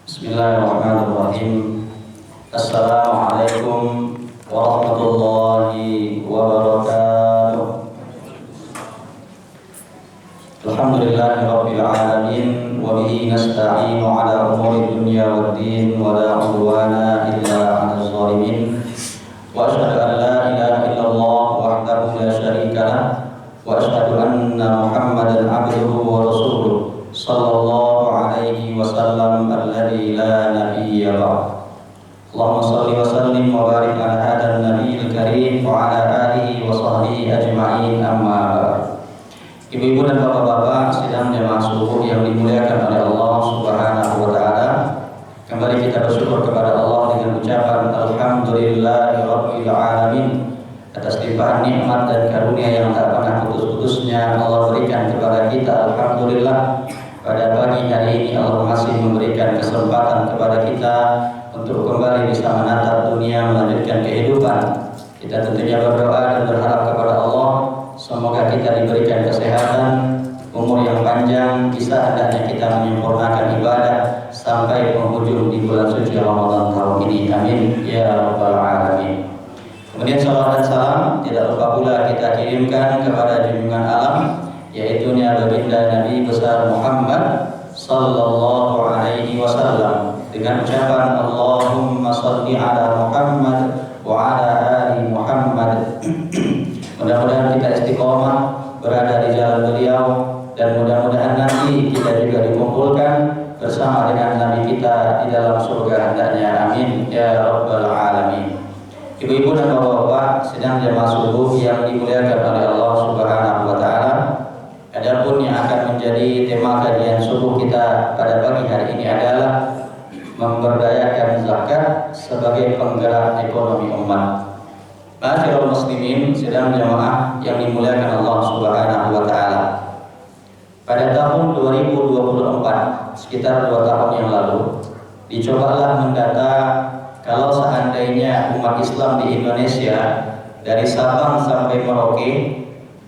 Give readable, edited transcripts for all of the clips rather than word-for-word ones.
Bismillahirrahmanirrahim. Assalamualaikum warahmatullahi wabarakatuh. Alhamdulillahirabbil alamin wa bihi nasta'inu ala umuri dunya waddin wa la udwana illa 'alal zalimin. Wa asyhadu an la ilaha illallah wahdahu la syarika lah wa asyhadu anna Muhammadan 'abduhu wa rasuluh sallallahu alaihi wasallam alladzi la nabiyya ba'd. Allahumma shalli wa sallim wa barik ala hadzal nabiyil karim wa ala alihi wa sahbihi ajma'in, amma ba'd. Ibu-ibu dan bapak-bapak sidang jemaah subuh yang dimuliakan oleh Allah Subhanahu wa taala, kembali kita bersyukur kepada Allah dengan ucapan alhamdulillahirabbil alamin atas limpahan nikmat dan karunia yang tak pernah putus-putusnya Allah berikan kepada kita. Alhamdulillah, pada pagi hari ini Allah masih memberikan kesempatan kepada kita untuk kembali bisa menatap dunia, melanjutkan kehidupan. Kita tentunya berdoa dan berharap kepada Allah semoga kita diberikan kesehatan, umur yang panjang, bisa hendaknya kita menyempurnakan ibadah sampai penghujung di bulan suci Ramadan tahun ini. Amin ya rabbal alamin. Kemudian salawat dan salam tidak lupa pula kita kirimkan kepada junjungan alam, yaitu baginda Nabi besar Muhammad sallallahu alaihi wasallam, dengan ucapan Allahumma shalli ala Muhammad wa ala ali Muhammad. Mudah-mudahan kita istiqomah berada di jalan beliau, dan mudah-mudahan nanti kita juga dikumpulkan bersama dengan Nabi kita di dalam surga hendaknya. Amin ya rabbal alamin. Ibu-ibu dan bapak-bapak sedang jemaah subuh yang dimuliakan oleh Allah Subhanahu wa taala, adapun yang akan menjadi tema kajian subuh kita pada pagi hari ini adalah memberdayakan zakat sebagai penggerak ekonomi umat. Ma'asyiral muslimin sedang jemaah yang dimuliakan Allah Subhanahu wa taala. Pada tahun 2024, sekitar 2 tahun yang lalu, dicobalah mendata kalau seandainya umat Islam di Indonesia dari Sabang sampai Merauke,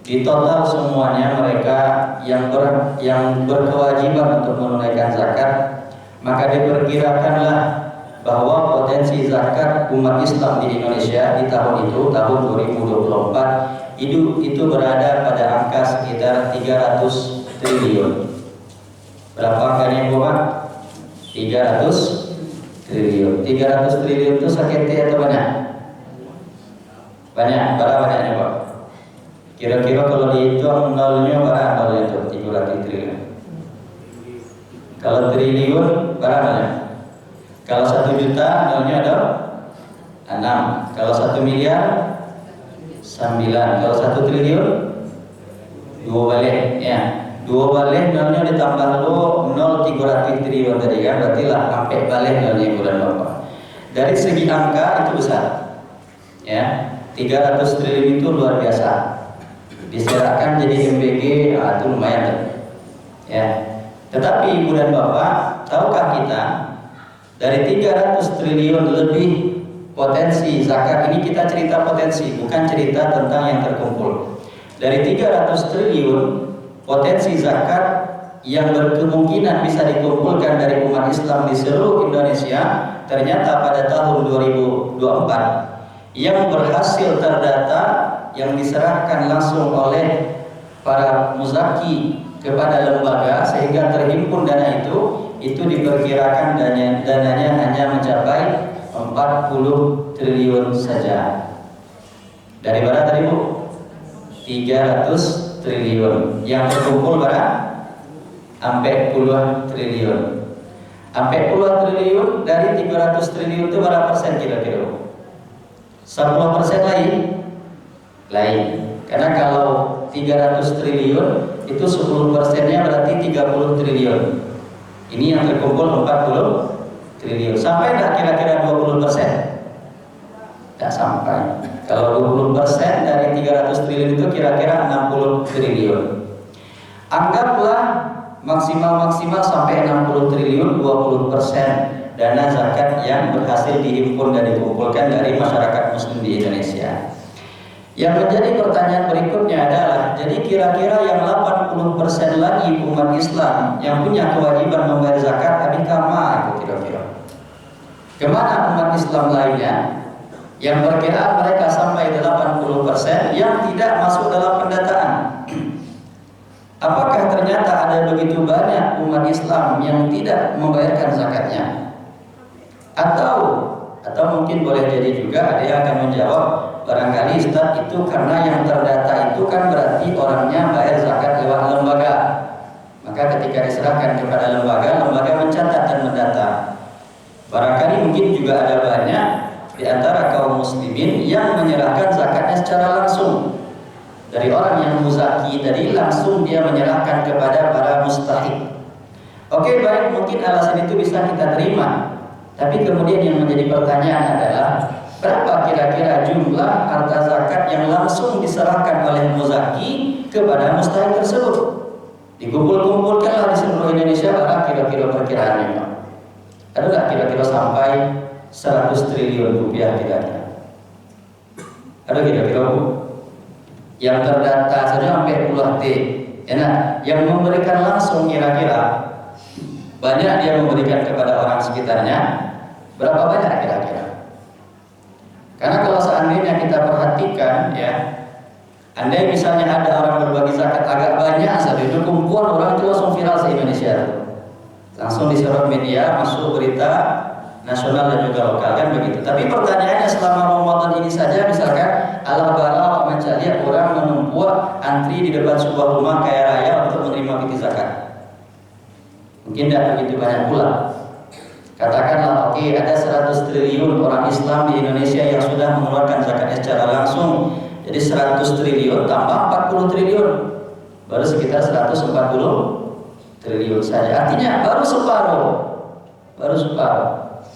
di total semuanya mereka yang berkewajiban untuk menunaikan zakat, maka diperkirakanlah bahwa potensi zakat umat Islam di Indonesia di tahun itu, tahun 2024, itu berada pada angka sekitar 300 triliun. Berapa angkanya Bu Pak? 300 triliun. 300 triliun itu sakit atau banyak? Banyak. Berapa banyaknya Pak? Kira-kira kalau dihitung nolnya berapa nolnya itu 300 triliun? Kalau triliun berapa banyak? Kalau 1 juta nolnya ada 6. Kalau 1 miliar 9. Kalau 1 triliun 2 balik ya. 2 balik nolnya ditambah lo 0,300 triliun tadi kan, berarti lah sampai balik nolnya bulan Bapak. Dari segi angka itu besar. Ya, 300 triliun itu luar biasa. Diserahkan jadi MBG itu lumayan. Ya. Tetapi Ibu dan Bapak, tahukah kita dari 300 triliun lebih potensi zakat ini, kita cerita potensi, bukan cerita tentang yang terkumpul. Dari 300 triliun potensi zakat yang berkemungkinan bisa dikumpulkan dari umat Islam di seluruh Indonesia, ternyata pada tahun 2024 yang berhasil terdata, yang diserahkan langsung oleh para muzaki kepada lembaga sehingga terhimpun dana itu diperkirakan dananya hanya mencapai 40 triliun saja. Dari mana tadi Bu? 300 triliun. Yang terkumpul berapa? Sampai puluhan triliun. Sampai puluhan triliun dari 300 triliun itu berapa persen kira-kira? 10% lain. Karena kalau 300 triliun itu 10%-nya berarti 30 triliun. Ini yang terkumpul 40 triliun. Sampai enggak kira-kira 20%? Enggak sampai. Kalau 20% dari 300 triliun itu kira-kira 60 triliun. Anggaplah maksimal sampai 60 triliun, 20% dana zakat yang berhasil dihimpun dan dikumpulkan dari masyarakat muslim di Indonesia. Yang menjadi pertanyaan berikutnya adalah, jadi kira-kira yang 80% lagi umat Islam yang punya kewajiban membayar zakat, kemana itu kira-kira? Kemana umat Islam lainnya yang perkiraan mereka sampai 80% yang tidak masuk dalam pendataan? Apakah ternyata ada begitu banyak umat Islam yang tidak membayarkan zakatnya? Atau mungkin boleh jadi juga ada yang akan menjawab, barangkali Ustaz itu karena yang terdata itu kan berarti orangnya bayar zakat lewat lembaga. Maka ketika diserahkan kepada lembaga mencatat dan mendata. Barangkali mungkin juga ada banyak di antara kaum muslimin yang menyerahkan zakatnya secara langsung. Dari orang yang muzaki tadi langsung dia menyerahkan kepada para mustahik. Oke, baik, mungkin alasan itu bisa kita terima. Tapi kemudian yang menjadi pertanyaan adalah, berapa kira-kira jumlah harta zakat yang langsung diserahkan oleh muzaki kepada mustahik tersebut? Dikumpul-kumpulkanlah di seluruh Indonesia, berapa kira-kira perkiraannya, Pak? Ada nggak kira-kira sampai 100 triliun rupiah kira-kira? Ada kira-kira, Bu? Yang terdata saja sampai puluhan T. Yang memberikan langsung kira-kira banyak dia memberikan kepada orang sekitarnya, berapa banyak kira-kira? Karena kalau seandainya kita perhatikan ya, andai misalnya ada orang berbagi zakat agak banyak saja, itu kumpulan orang itu langsung viral se-Indonesia, langsung disorot media, masuk berita nasional dan juga lokal, kan begitu. Tapi pertanyaannya, selama Ramadan ini saja misalkan ala bala mencari orang menumpuk antri di depan sebuah rumah kaya raya untuk menerima piti zakat, mungkin tidak begitu banyak pula. Katakanlah oke, ada 100 triliun orang Islam di Indonesia yang sudah mengeluarkan zakatnya secara langsung. Jadi 100 triliun tambah 40 triliun, baru sekitar 140 triliun saja. Artinya baru separuh.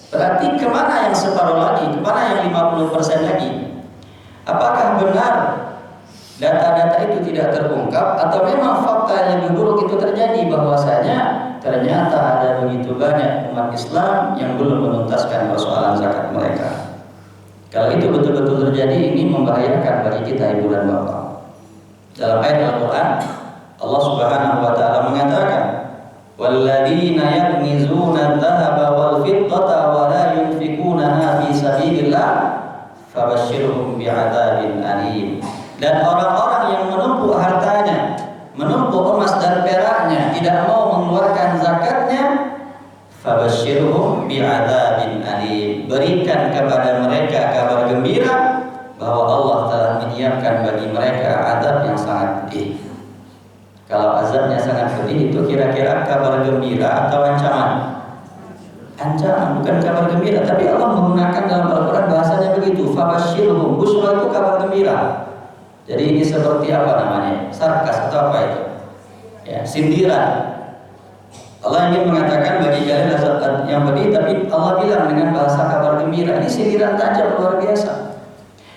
Berarti kemana yang separuh lagi? Kemana yang 50% lagi? Apakah benar data-data itu tidak terungkap, atau memang fakta yang lebih buruk itu terjadi, bahwasanya ternyata ada begitu banyak umat Islam yang belum menuntaskan persoalan zakat mereka? Kalau itu betul-betul terjadi, ini membahayakan bagi kita, Ibu dan Bapak. Dalam ayat Al-Quran, Allah Subhanahu wa Ta'ala mengatakan, "Walladzina yaknizuna adh-dhahaba wal fiddata wa la yunfikunaha fi sabilillah fabashshirhum bi'adzabin alim." Dan orang-orang yang menumpuk hartanya, menumpuk emas dan peraknya, tidak mau mengeluarkan zakatnya, fabashshirhum bi'adzabin alim, berikan kepada mereka kabar gembira bahwa Allah telah menyiapkan bagi mereka azab yang sangat pedih. Kalau azabnya sangat pedih itu kira-kira kabar gembira atau ancaman? Ancaman, bukan kabar gembira. Tapi Allah menggunakan dalam Al-Quran bahasanya begitu, fabashshirhum. Busyra itu kabar gembira. Jadi ini seperti apa namanya? Sarkas atau apa itu? Ya, sindiran. Allah ingin mengatakan bagi kalian azab yang pedih, tapi Allah bilang dengan bahasa kabar gembira. Ini sindiran tajam luar biasa.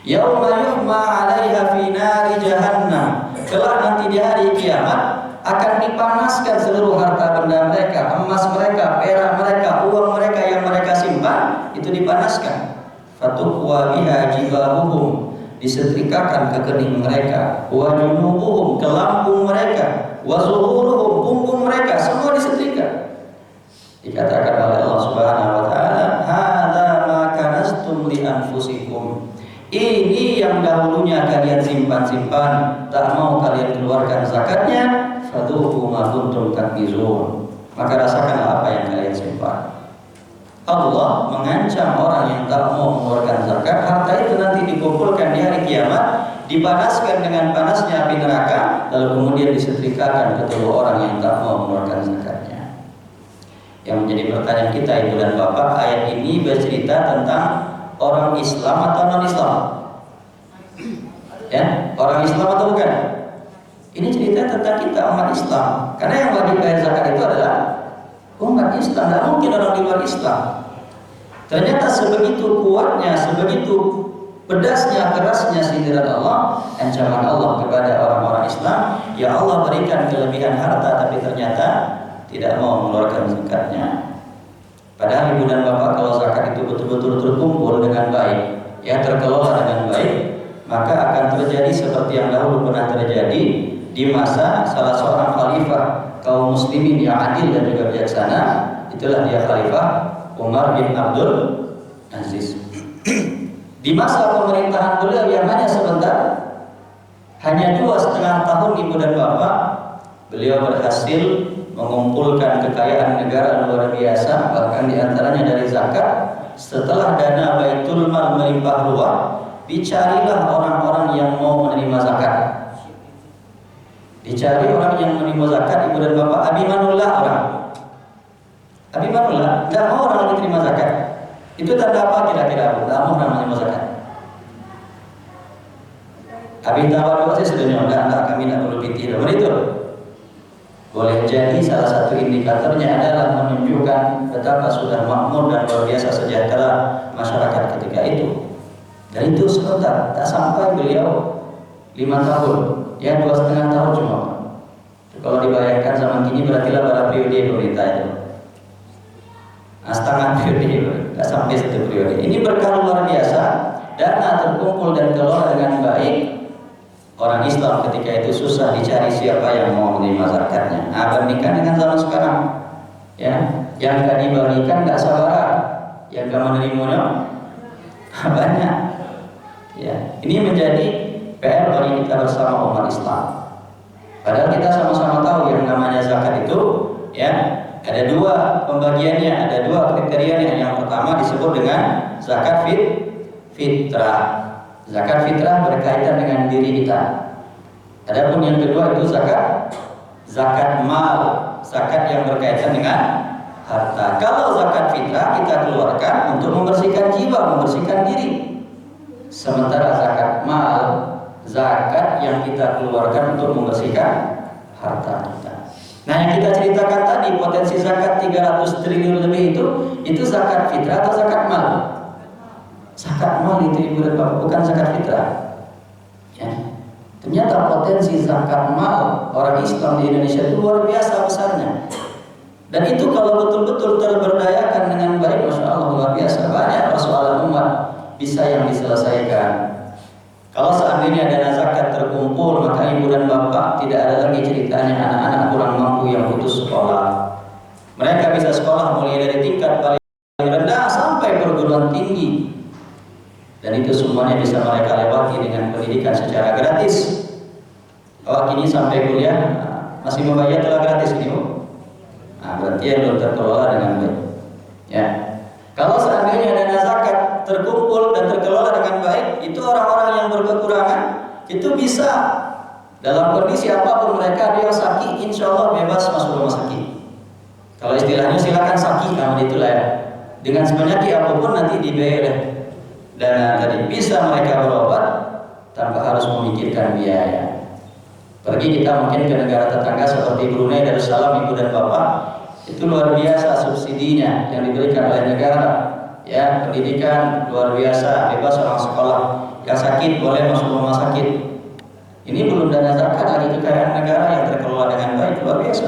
Yauma yuhma 'alaiha fi nari jahannam. Kelak nanti di hari kiamat akan dipanaskan seluruh harta benda mereka, emas mereka, perak mereka, uang mereka yang mereka simpan, itu dipanaskan. Fatuqwa biha jibahuhum, disetrikakan ke kening mereka, wa junubuhum, ke lambung mereka, wa zuhuruhum, punggung mereka, semua disetrika. Dikatakan oleh Allah Subhanahu wa Ta'ala, hadza ma kanastum li anfusikum. Ini yang dahulunya kalian simpan-simpan, tak mau kalian keluarkan zakatnya, fadhuqu ma kuntum taknizun. Maka rasakanlah apa yang kalian simpan. Allah mengancam orang yang tak mau mengeluarkan zakat, harta itu nanti dikumpulkan di hari kiamat, dipanaskan dengan panasnya api neraka, lalu kemudian disetrikakan ke tubuh orang yang tak mau mengeluarkan zakatnya. Yang menjadi pertanyaan kita, Ibu dan Bapak, ayat ini bercerita tentang orang Islam atau non-Islam? Ya, orang Islam atau bukan? Ini cerita tentang kita, umat Islam. Karena yang wajib bayar zakat itu adalah umat Islam, tidak mungkin orang di luar Islam. Ternyata sebegitu kuatnya, sebegitu pedasnya, kerasnya sindiran Allah, ancaman Allah kepada orang-orang Islam. Ya Allah berikan kelebihan harta, tapi ternyata tidak mau mengeluarkan zakatnya. Padahal Ibu dan Bapak, kalau zakat itu betul-betul terkumpul dengan baik, ya terkelola dengan baik, maka akan terjadi seperti yang dahulu pernah terjadi di masa salah seorang khalifah kaum muslimin yang adil dan juga bijaksana. Itulah dia Khalifah Umar bin Abdul Aziz. Di masa pemerintahan beliau yang hanya sebentar, hanya 2,5 tahun ibu dan bapak, beliau berhasil mengumpulkan kekayaan negara luar biasa, bahkan diantaranya dari zakat. Setelah dana Baitul Mal melimpah ruah, dicarilah orang-orang yang mau menerima zakat. Dicari orang yang menerima zakat, ibu dan bapak. Abimanullah orang. Abimanullah, tidak mau orang yang terima zakat. Itu tanda apa kira-kira? Tidak mau orang menerima zakat. Abi Tawadhu sih sudah enggak, kami tidak perlu pikir. Begitu. Boleh jadi salah satu indikatornya adalah menunjukkan betapa sudah makmur dan luar biasa sejahtera masyarakat ketika itu. Dan itu sebentar, tak sampai beliau 5 tahun, ya 2,5 tahun cuma. Kalau dibayangkan zaman kini berarti lah pada periode pemerintah itu. Setengah periode, tak sampai 1 periode. Ini berkah luar biasa, dana terkumpul dan kelola dengan baik. Orang Islam ketika itu susah dicari siapa yang mau menerima zakatnya. Nah, bandingkan dengan zaman sekarang, ya, yang gak dibagikan gak sabar, yang gak menerimanya banyak. Ya, ini menjadi PR bagi kita bersama umat Islam. Padahal kita sama-sama tahu yang namanya zakat itu, ya, ada 2 pembagiannya, ada 2 kriterianya. Yang pertama disebut dengan zakat fitrah. Zakat fitrah berkaitan dengan diri kita. Adapun yang kedua itu zakat mal, zakat yang berkaitan dengan harta. Kalau zakat fitrah kita keluarkan untuk membersihkan jiwa, membersihkan diri. Sementara zakat mal, zakat yang kita keluarkan untuk membersihkan harta kita. Nah, yang kita ceritakan tadi potensi zakat 300 triliun lebih itu zakat fitrah atau zakat mal? Zakat mal itu ibu dan bapak, bukan zakat fitrah. Ya. Ternyata potensi zakat mal orang Islam di Indonesia itu luar biasa besarnya. Dan itu kalau betul-betul terberdayakan dengan baik, masya Allah luar biasa. Banyak persoalan umat bisa yang diselesaikan. Kalau seandainya dana zakat terkumpul, maka ibu dan bapak tidak ada lagi ceritanya anak-anak kurang mampu yang putus sekolah. Mereka bisa sekolah mulai dari tingkat paling rendah sampai perguruan tinggi. Dan itu semuanya bisa mereka lewati dengan pendidikan secara gratis. Kalau kini sampai kuliah masih membayar telah gratis ini, nah, berarti yang belum terkelola dengan baik. Ya. Kalau seandainya dana zakat terkumpul dan terkelola dengan baik, itu orang-orang yang berkekurangan itu bisa dalam kondisi apapun mereka, dia sakit, insya Allah bebas masuk rumah sakit. Kalau istilahnya silakan sakit, namun itulah ya. Dengan penyakit apapun nanti dibayar. Dan tadi bisa mereka berobat tanpa harus memikirkan biaya. Pergi kita mungkin ke negara tetangga seperti Brunei Darussalam, ibu dan bapak, itu luar biasa subsidinya yang diberikan oleh negara. Ya, pendidikan luar biasa, bebas orang sekolah. Yang sakit boleh masuk rumah sakit. Ini belum dana zakat, lagi kekayaan negara yang terkelola dengan baik, luar biasa.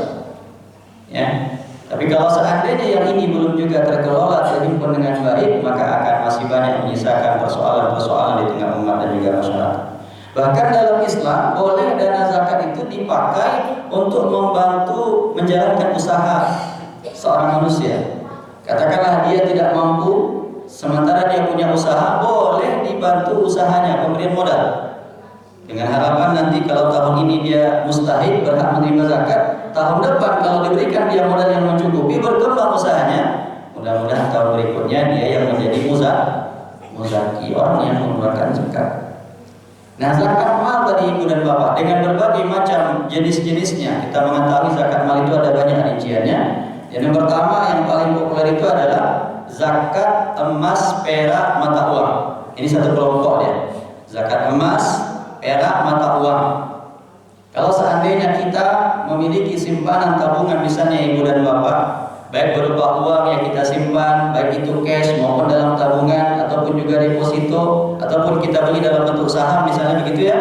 Ya. Tapi kalau seandainya yang ini belum juga terkelola, terhimpun dengan baik, maka akan masih banyak menyisakan persoalan-persoalan di tengah umat dan juga masyarakat. Bahkan dalam Islam, boleh dana zakat itu dipakai untuk membantu menjalankan usaha seorang manusia. Katakanlah dia tidak mampu, sementara dia punya usaha, boleh dibantu usahanya, pemberian modal. Dengan harapan nanti kalau tahun ini dia mustahik berhak menerima zakat, tahun depan kalau diberikan dia modal yang mencukupi, berkembang usahanya, mudah-mudahan tahun berikutnya dia yang menjadi muzaki, orang yang mengeluarkan zakat. Nah, zakat mal tadi ibu dan bapak dengan berbagai macam jenis-jenisnya. Kita mengetahui zakat mal itu ada banyak rinciannya. Yang pertama yang paling populer itu adalah zakat emas, perak, mata uang. Ini satu kelompok dia. Zakat emas, perak, mata uang. Kalau seandainya kita memiliki simpanan tabungan misalnya ibu dan bapak, baik berupa uang yang kita simpan, baik itu cash maupun dalam tabungan ataupun juga deposito ataupun kita beli dalam bentuk saham misalnya begitu ya.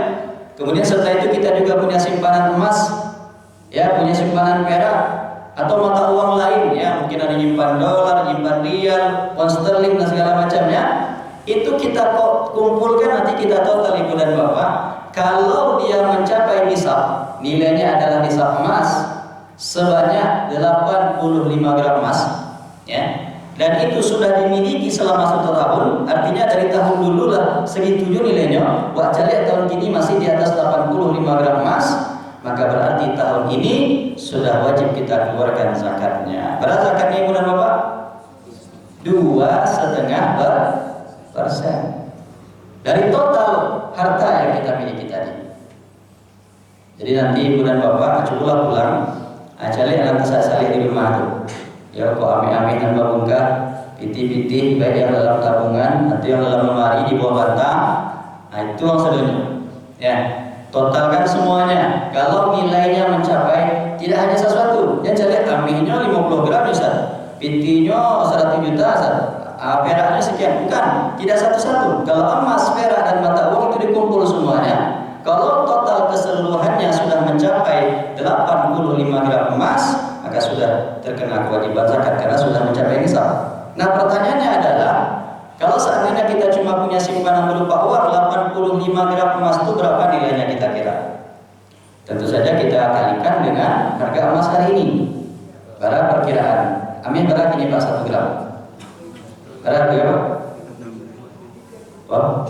Kemudian setelah itu kita juga punya simpanan emas, ya, punya simpanan perak atau mata uang lain ya, mungkin ada nyimpan dolar, nyimpan rial, pound sterling dan segala macamnya. itu kita kumpulkan nanti kita total ibu dan bapak. Kalau dia mencapai nisab, nilainya adalah nisab emas sebanyak 85 gram emas, ya. Dan itu sudah dimiliki selama 1 tahun, artinya dari tahun dulu lah segitu nilainya. Wah, lihat tahun ini masih di atas 85 gram emas, maka berarti tahun ini sudah wajib kita keluarkan zakatnya. Berapa zakatnya ibu dan bapak? 2,5% dari total harta yang kita miliki tadi. Jadi nanti ibu dan bapak coba pulang, cari anak saya di rumah tuh. Ya, kok amin-amin dan babungka, piti-piti baik yang dalam tabungan atau yang dalam lemari di bawah bantal. Nah, itu maksudnya. Ya, totalkan semuanya. Kalau nilainya mencapai tidak hanya sesuatu, yang cari aminnya 50 gram Ustaz, pitinya 100 juta Ustaz. Peraknya sekian, bukan, tidak satu-satu. Kalau emas, perak dan mata uang itu dikumpul semuanya. Kalau total keseluruhannya sudah mencapai 85 gram emas, maka sudah terkena kewajiban zakat karena sudah mencapai nisab. Nah, pertanyaannya adalah, kalau seandainya kita cuma punya simpanan berupa uang 85 gram emas itu berapa nilainya kita kira? Tentu saja kita kalikan dengan harga emas hari ini. Berapa perkiraan? Amin, berapa ini Pak 1 gram? Berapa ya? Wah,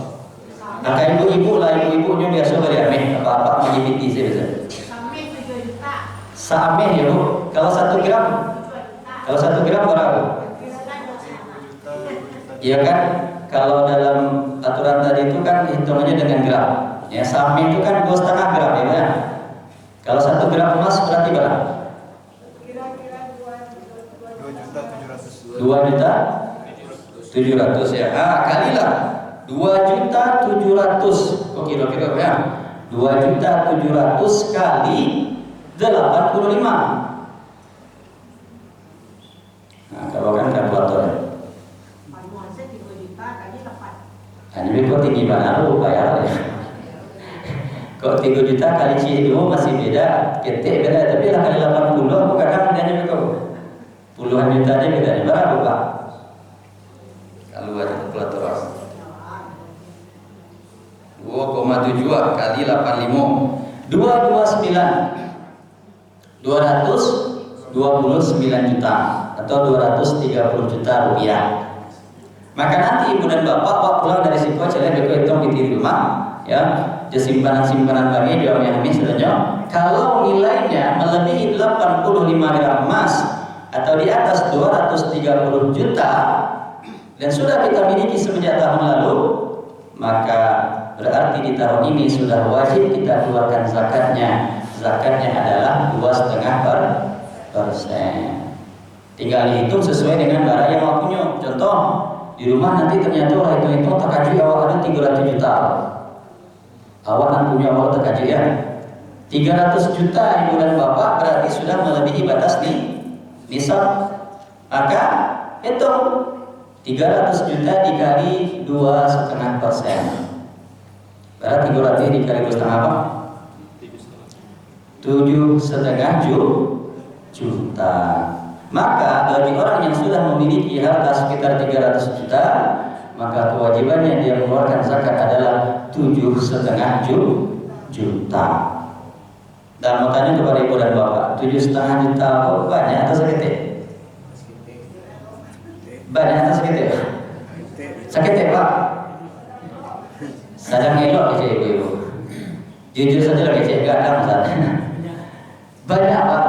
angka ibu-ibu lah, ibu-ibunya biasa beri amin, apa-apa menjadi sih biasa. Sampai 7 juta. Seamin ya bu, kalau 1 gram, kalau 1 gram berapa? Iya kan, kalau dalam aturan tadi itu kan hitungannya dengan gram. Ya, seamin itu kan 2,5 gram ya. Kan? Kalau 1 gram emas berarti berapa? Kira-kira 2 juta 700 ya. Kalilah 2.700.000. Kok kira-kira ya? 2.700.000 kali 85. Nah, kalau kan kalkulator ya. Panuannya 3 juta kali 8. Ini kok tinggi mana lu bayar ya? Kok 3 juta kali C2 masih beda, ketik beda, tapi lah kali 80 aku kadang bedanya kok puluhan juta aja bedanya. Berapa Pak? Kalau ada kalkulator 2,7 kali 85 229 juta atau 230 juta rupiah. Maka nanti ibu dan bapak waktu pulang dari situ aja hitung di rumah ya, di simpanan banknya jawabnya habis sebenarnya. Kalau nilainya melebihi 85 gram emas atau di atas 230 juta dan sudah kita miliki semenjak tahun lalu, maka berarti di tahun ini sudah wajib kita keluarkan zakatnya. Zakatnya adalah 2,5%. Tinggal dihitung sesuai dengan barang yang awak punya. Contoh, di rumah nanti ternyata orang itu terkaji awak ada 300 juta. Awak kan punya awak terkaji ya. 300 juta ibu dan bapak berarti sudah melebihi batas nisab. Maka hitung 300 juta dikali 2,5%. Berarti 300 dikali 2,5 apa? 7,5 juta. Maka bagi orang yang sudah memiliki harta sekitar 300 juta, maka kewajibannya dia mengeluarkan zakat adalah 7,5 juta. Dan mau tanya kepada ibu dan bapak, 7,5 juta banyak atau sedikit? Banyak atau sedikit? Sedikit Pak. Sadang elok aja ibu-ibu. Jujur saja lagi cek gadang misalnya. Banyak Pak.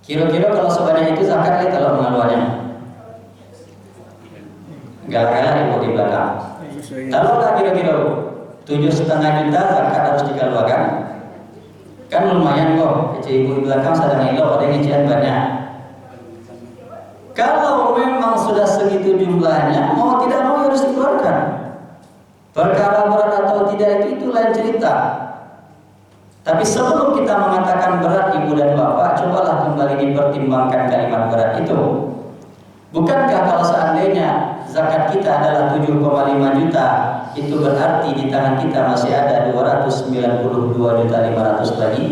Kira-kira kalau sebanyak itu zakat kita kalau pengaluannya. Galak-galak ibu di belakang. Kalau nggak kira-kira 7,5 juta zakat harus dikeluarkan. Kan lumayan kok. Kecil ibu di belakang sadang elok ada ngecian banyak. Kalau memang sudah segitu jumlahnya, mau tidak mau harus dikeluarkan. Perkara berat atau tidak itu lain cerita. Tapi sebelum kita mengatakan berat ibu dan bapak, cobalah kembali dipertimbangkan kalimat berat itu. Bukankah kalau seandainya zakat kita adalah 7,5 juta, itu berarti di tangan kita masih ada 292.500 lagi?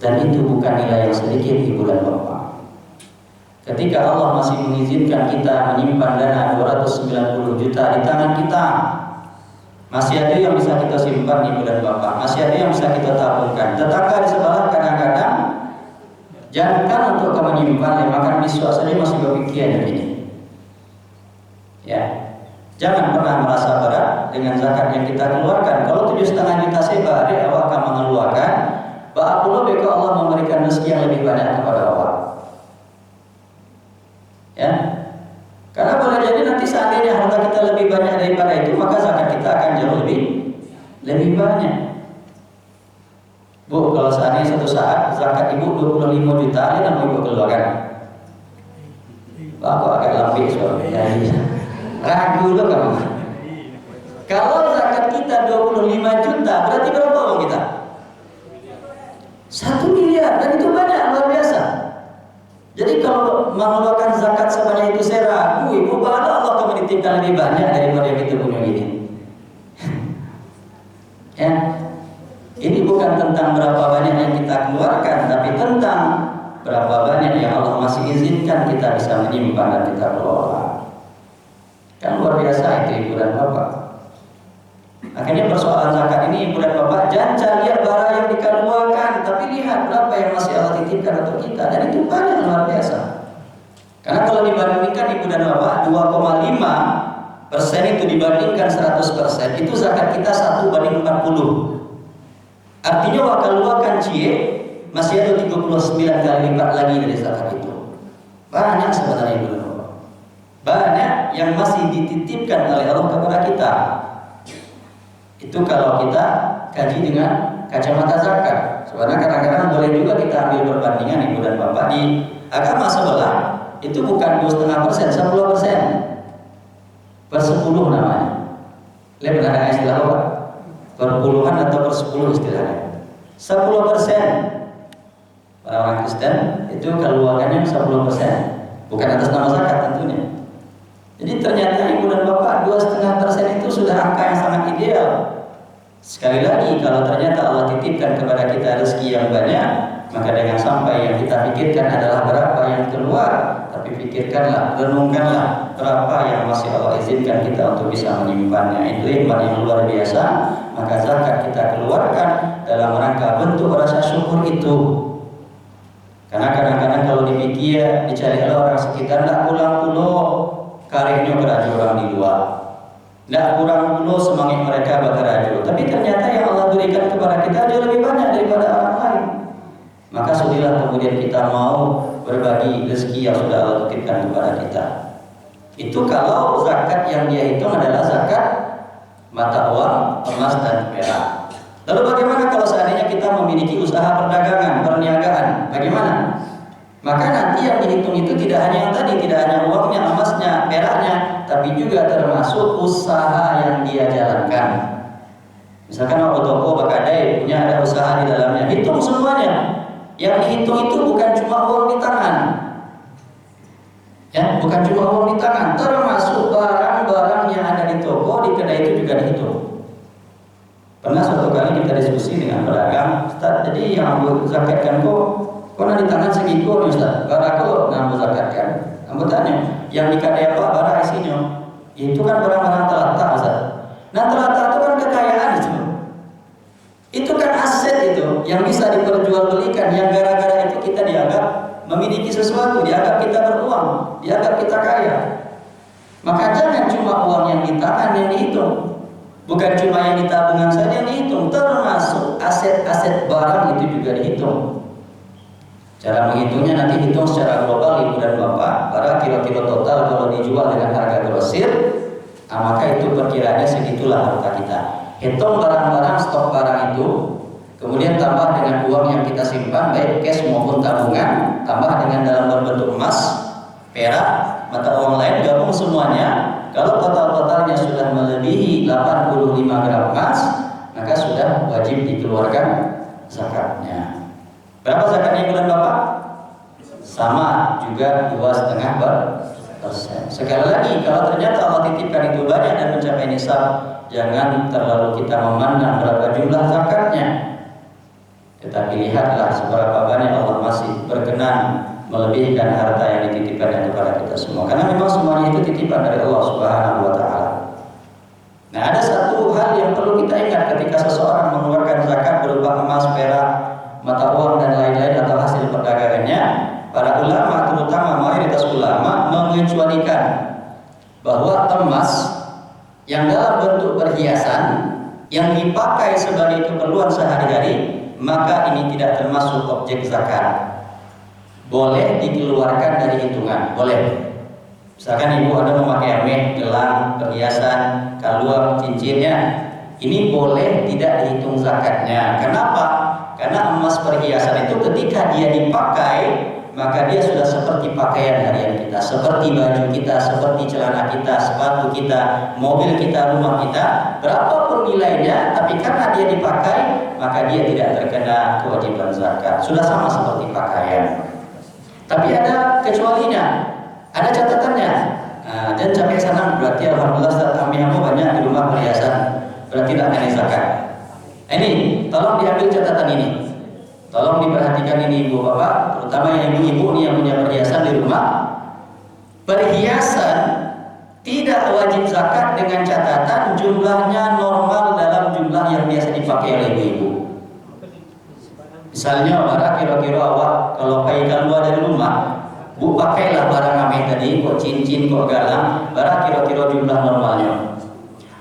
Dan itu bukan nilai yang sedikit ibu dan bapak. Ketika Allah masih mengizinkan kita menyimpan dana 290 juta di tangan kita, masih ada yang bisa kita simpan ibu dan bapak, masih ada yang bisa kita tabungkan. Tetangga di sebelah kadang-kadang jangankan untuk kamu menyimpan, ya makan miswa saja masih berpikiran begini. Ya, jangan pernah merasa berat dengan zakat yang kita keluarkan. Kalau 7,5 juta seba, dia awak akan mengeluarkan. Bahwa Allah memberikan rezeki yang lebih banyak kepada awak. Ya, karena boleh jadi nanti seandainya harta kita lebih banyak daripada itu, maka zakat kita akan jauh lebih banyak. Bu, kalau seandainya satu saat zakat ibu 25 juta, ini nama ibu keluarkan. Aku agak lambi soalnya. Ragu loh kamu. Kalau zakat kita 25 juta, berarti berapa uang kita? 1 miliar, dan itu banyak, luar biasa. Jadi kalau mengeluarkan zakat sebanyak itu saya ragu, ibu bahwa Allah akan menitipkan lebih banyak daripada yang kita punya ini. Ya, ini bukan tentang berapa banyak yang kita keluarkan, tapi tentang berapa banyak yang Allah masih izinkan kita bisa menyimpan dan kita kelola. Kan luar biasa itu ibu dan bapak. Akhirnya persoalan zakat ini ibu dan bapak, jangan lihat barang yang dikeluarkan, tapi lihat berapa yang masih Allah titipkan untuk kita, dan itu banyak luar biasa. Karena kalau dibandingkan ibu dan bapak 2,5% itu dibandingkan 100%, itu zakat kita 1/40. Artinya wakal keluarkan cie masih ada 39 kali lipat lagi dari zakat itu. Banyak sebenarnya ibu dan bapak. Banyak yang masih dititipkan oleh Allah kepada kita. Itu kalau kita kaji dengan kacamata zakat. Sebenarnya kadang-kadang boleh juga kita ambil perbandingan ibu dan bapak di agama sebelah. Itu bukan 2,5%, 10%. Per 10 namanya. Lihat ada istilah apa? Perpuluhan atau per 10 istilahnya. 10%. Orang Kristen itu keluarkannya 10%. Bukan atas nama zakat tentunya. Jadi ternyata ibu dan bapak 2,5% itu sudah angka yang sangat ideal. Sekali lagi, kalau ternyata Allah titipkan kepada kita rezeki yang banyak, maka jangan sampai yang kita pikirkan adalah berapa yang keluar, tapi pikirkanlah, renungkanlah berapa yang masih Allah izinkan kita untuk bisa menyimpannya. Itu iman yang luar biasa. Maka zakat kita keluarkan dalam rangka bentuk rasa syukur itu. Karena kadang-kadang kalau dipikir, dicari orang sekitar, tidak pulang-pulang karirnya kerja orang di luar, tidak kurang dulu semangat mereka bekerja. Tapi ternyata yang Allah berikan kepada kita jauh lebih banyak daripada orang lain. Maka sudilah kemudian kita mau berbagi rezeki yang sudah Allah titipkan kepada kita. Itu kalau zakat yang dia hitung adalah zakat mata uang, emas dan perak. Lalu bagaimana kalau seandainya kita memiliki usaha perdagangan, perniagaan? Bagaimana? Maka nanti yang dihitung itu tidak hanya yang tadi, tidak hanya uangnya, emasnya, peraknya, tapi juga termasuk usaha yang dia jalankan. Misalkan waktu toko Bakadai punya ada usaha di dalamnya, hitung semuanya. Yang dihitung itu bukan cuma uang di tangan, ya, bukan cuma uang di tangan, termasuk barang-barang yang ada di toko, di kedai itu juga dihitung. Pernah suatu kali kita diskusi dengan pedagang, Ustaz, jadi yang aku zakatkan kok di tangan segitu nih Ustaz, barang kok ngambil zakatkan. Kamu tanya, yang di kedai apa barang isinya? Itu kan barang-barang telatah Ustaz. Nah telatah itu kan kekayaan itu. Itu kan aset itu yang bisa diperjualbelikan, yang gara-gara itu kita dianggap memiliki sesuatu, dianggap kita beruang, dianggap kita kaya. Maka jangan cuma uang yang di tangan yang dihitung, bukan cuma yang di tabungan saja yang dihitung, termasuk aset-aset barang itu juga dihitung. Cara menghitungnya nanti hitung secara global ibu dan bapak. Para kilo-kilo total kalau dijual dengan harga grosir, maka itu perkiraannya segitulah harta kita. Hitung barang-barang, stok barang itu, kemudian tambah dengan uang yang kita simpan, baik cash maupun tabungan, tambah dengan dalam berbentuk emas, perak, mata uang lain, gabung semuanya. Kalau total-totalnya sudah melebihi 85 gram emas, maka sudah wajib dikeluarkan zakatnya. Berapa zakatnya ibu dan bapak? Sama juga 2,5%. Sekali lagi, kalau ternyata Allah titipkan itu banyak dan mencapai nisab, jangan terlalu kita memandang berapa jumlah zakatnya, tetapi lihatlah seberapa banyak Allah masih berkenan melebihkan harta yang dititipkan kepada kita semua. Karena memang semuanya itu titipan dari Allah Subhanahu wa taala. Nah, ada satu hal yang perlu kita ingat ketika seseorang mengeluarkan zakat berupa emas, perak, mata uang dan lain-lain atau hasil perdagangannya. Para ulama, terutama mayoritas ulama, mengecualikan bahwa emas yang dalam bentuk perhiasan yang dipakai sebagai keperluan sehari-hari, maka ini tidak termasuk objek zakat. Boleh dikeluarkan dari hitungan, boleh. Misalkan ibu ada memakai ameh, gelang, perhiasan, kalung, cincinnya, ini boleh tidak dihitung zakatnya. Kenapa? Karena emas perhiasan itu ketika dia dipakai, maka dia sudah seperti pakaian harian kita, seperti baju kita, seperti celana kita, sepatu kita, mobil kita, rumah kita, berapapun nilainya, tapi karena dia dipakai, maka dia tidak terkena kewajiban zakat. Sudah sama seperti pakaian. Tapi ada kecualinya, ada catatannya. Nah, dan sampai sana berarti alhamdulillah Ustaz, kami banyak di rumah perhiasan, berarti tidak ada zakat. Ini tolong diambil catatan ini. Tolong diperhatikan ini ibu bapak, terutama yang ibu-ibu nih yang punya perhiasan di rumah. Perhiasan tidak wajib zakat dengan catatan jumlahnya normal dalam jumlah yang biasa dipakai oleh ibu-ibu. Misalnya barang kira-kira awak kalau pakai keluar dari rumah, bu pakailah barang ameh tadi, kok cincin, kok galang, barang kira-kira jumlah normalnya.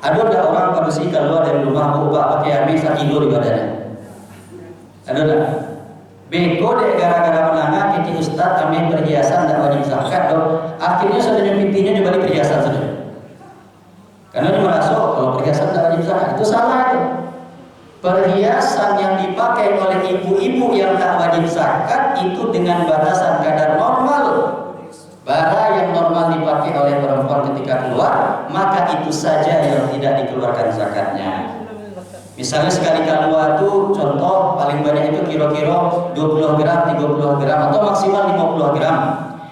Ada orang pada si keluar dari rumah bu pakai ameh 1 kilo di badannya. Ada tak? Beko deh gara-gara menangah kiti ustad ameh perhiasan dan wajib zakat dong. Akhirnya sudah nyempitinya juga di perhiasan sudah. Karena dia merasa kalau perhiasan tidak wajib zakat itu salah itu. Perhiasan yang dipakai oleh ibu-ibu yang tak wajib zakat itu dengan batasan kadar normal. Bara yang normal dipakai oleh perempuan ketika keluar, maka itu saja yang tidak dikeluarkan zakatnya. Misalnya sekali keluar itu contoh paling banyak itu kira-kira 20 gram, 30 gram atau maksimal 50 gram.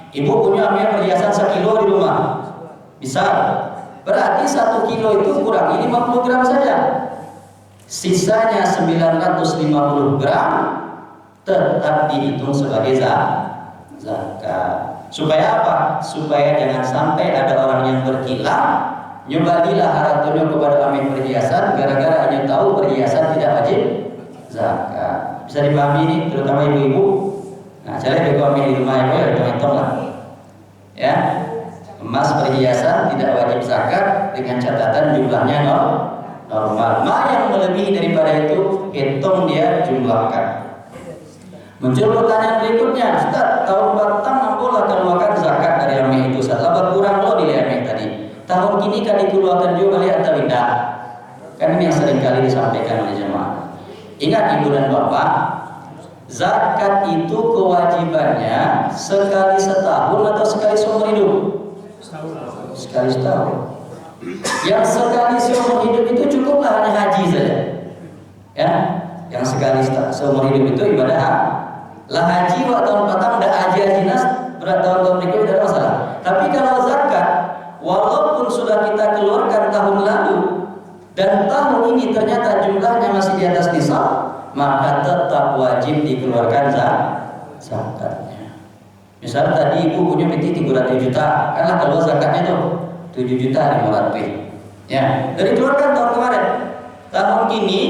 Ibu punya ambil perhiasan 1 kilo di rumah. Bisa. Berarti 1 kilo itu kurangi 50 gram saja. Sisanya 950 gram tetap dihitung sebagai zakat. Supaya apa? Supaya jangan sampai ada orang yang berkilah nyobadilah hartanya kepada ameh perhiasan gara-gara hanya tahu perhiasan tidak wajib zakat. Bisa dipahami ini terutama ibu-ibu. Nah, cara bego ameh di rumah ibu ya hitung lah. Ya. Emas perhiasan tidak wajib zakat dengan catatan jumlahnya normal. Yang melebihi daripada itu hitung dia jumlahkan. Muncul pertanyaan berikutnya, Ustaz, tahun batang boleh keluarkan zakat dari ameh itu? Ustaz, berkurang lo nilai ameh tadi. Tahun kini kan dikeluarkan juga oleh atau tidak? Kan ini yang sering kali disampaikan oleh jemaah. Ingat ibu dan bapak, zakat itu kewajibannya sekali setahun atau sekali seumur hidup? Sekali setahun. Yang sekali seumur hidup itu cukuplah hanya haji saja. Ya, yang sekali seumur hidup itu ibadah. Lah haji wa tahun patang dah haji nas berat tahun berikut tidak ada masalah. Tapi kalau zakat, walaupun sudah kita keluarkan tahun lalu dan tahun ini ternyata jumlahnya masih di atas nisab, maka tetap wajib dikeluarkan zakatnya. Misal tadi ibu punya PT 300 juta, kanlah kalau zakatnya tuh 7.500.000. Ya, dari keluarkan tahun kemarin. Tahun kini,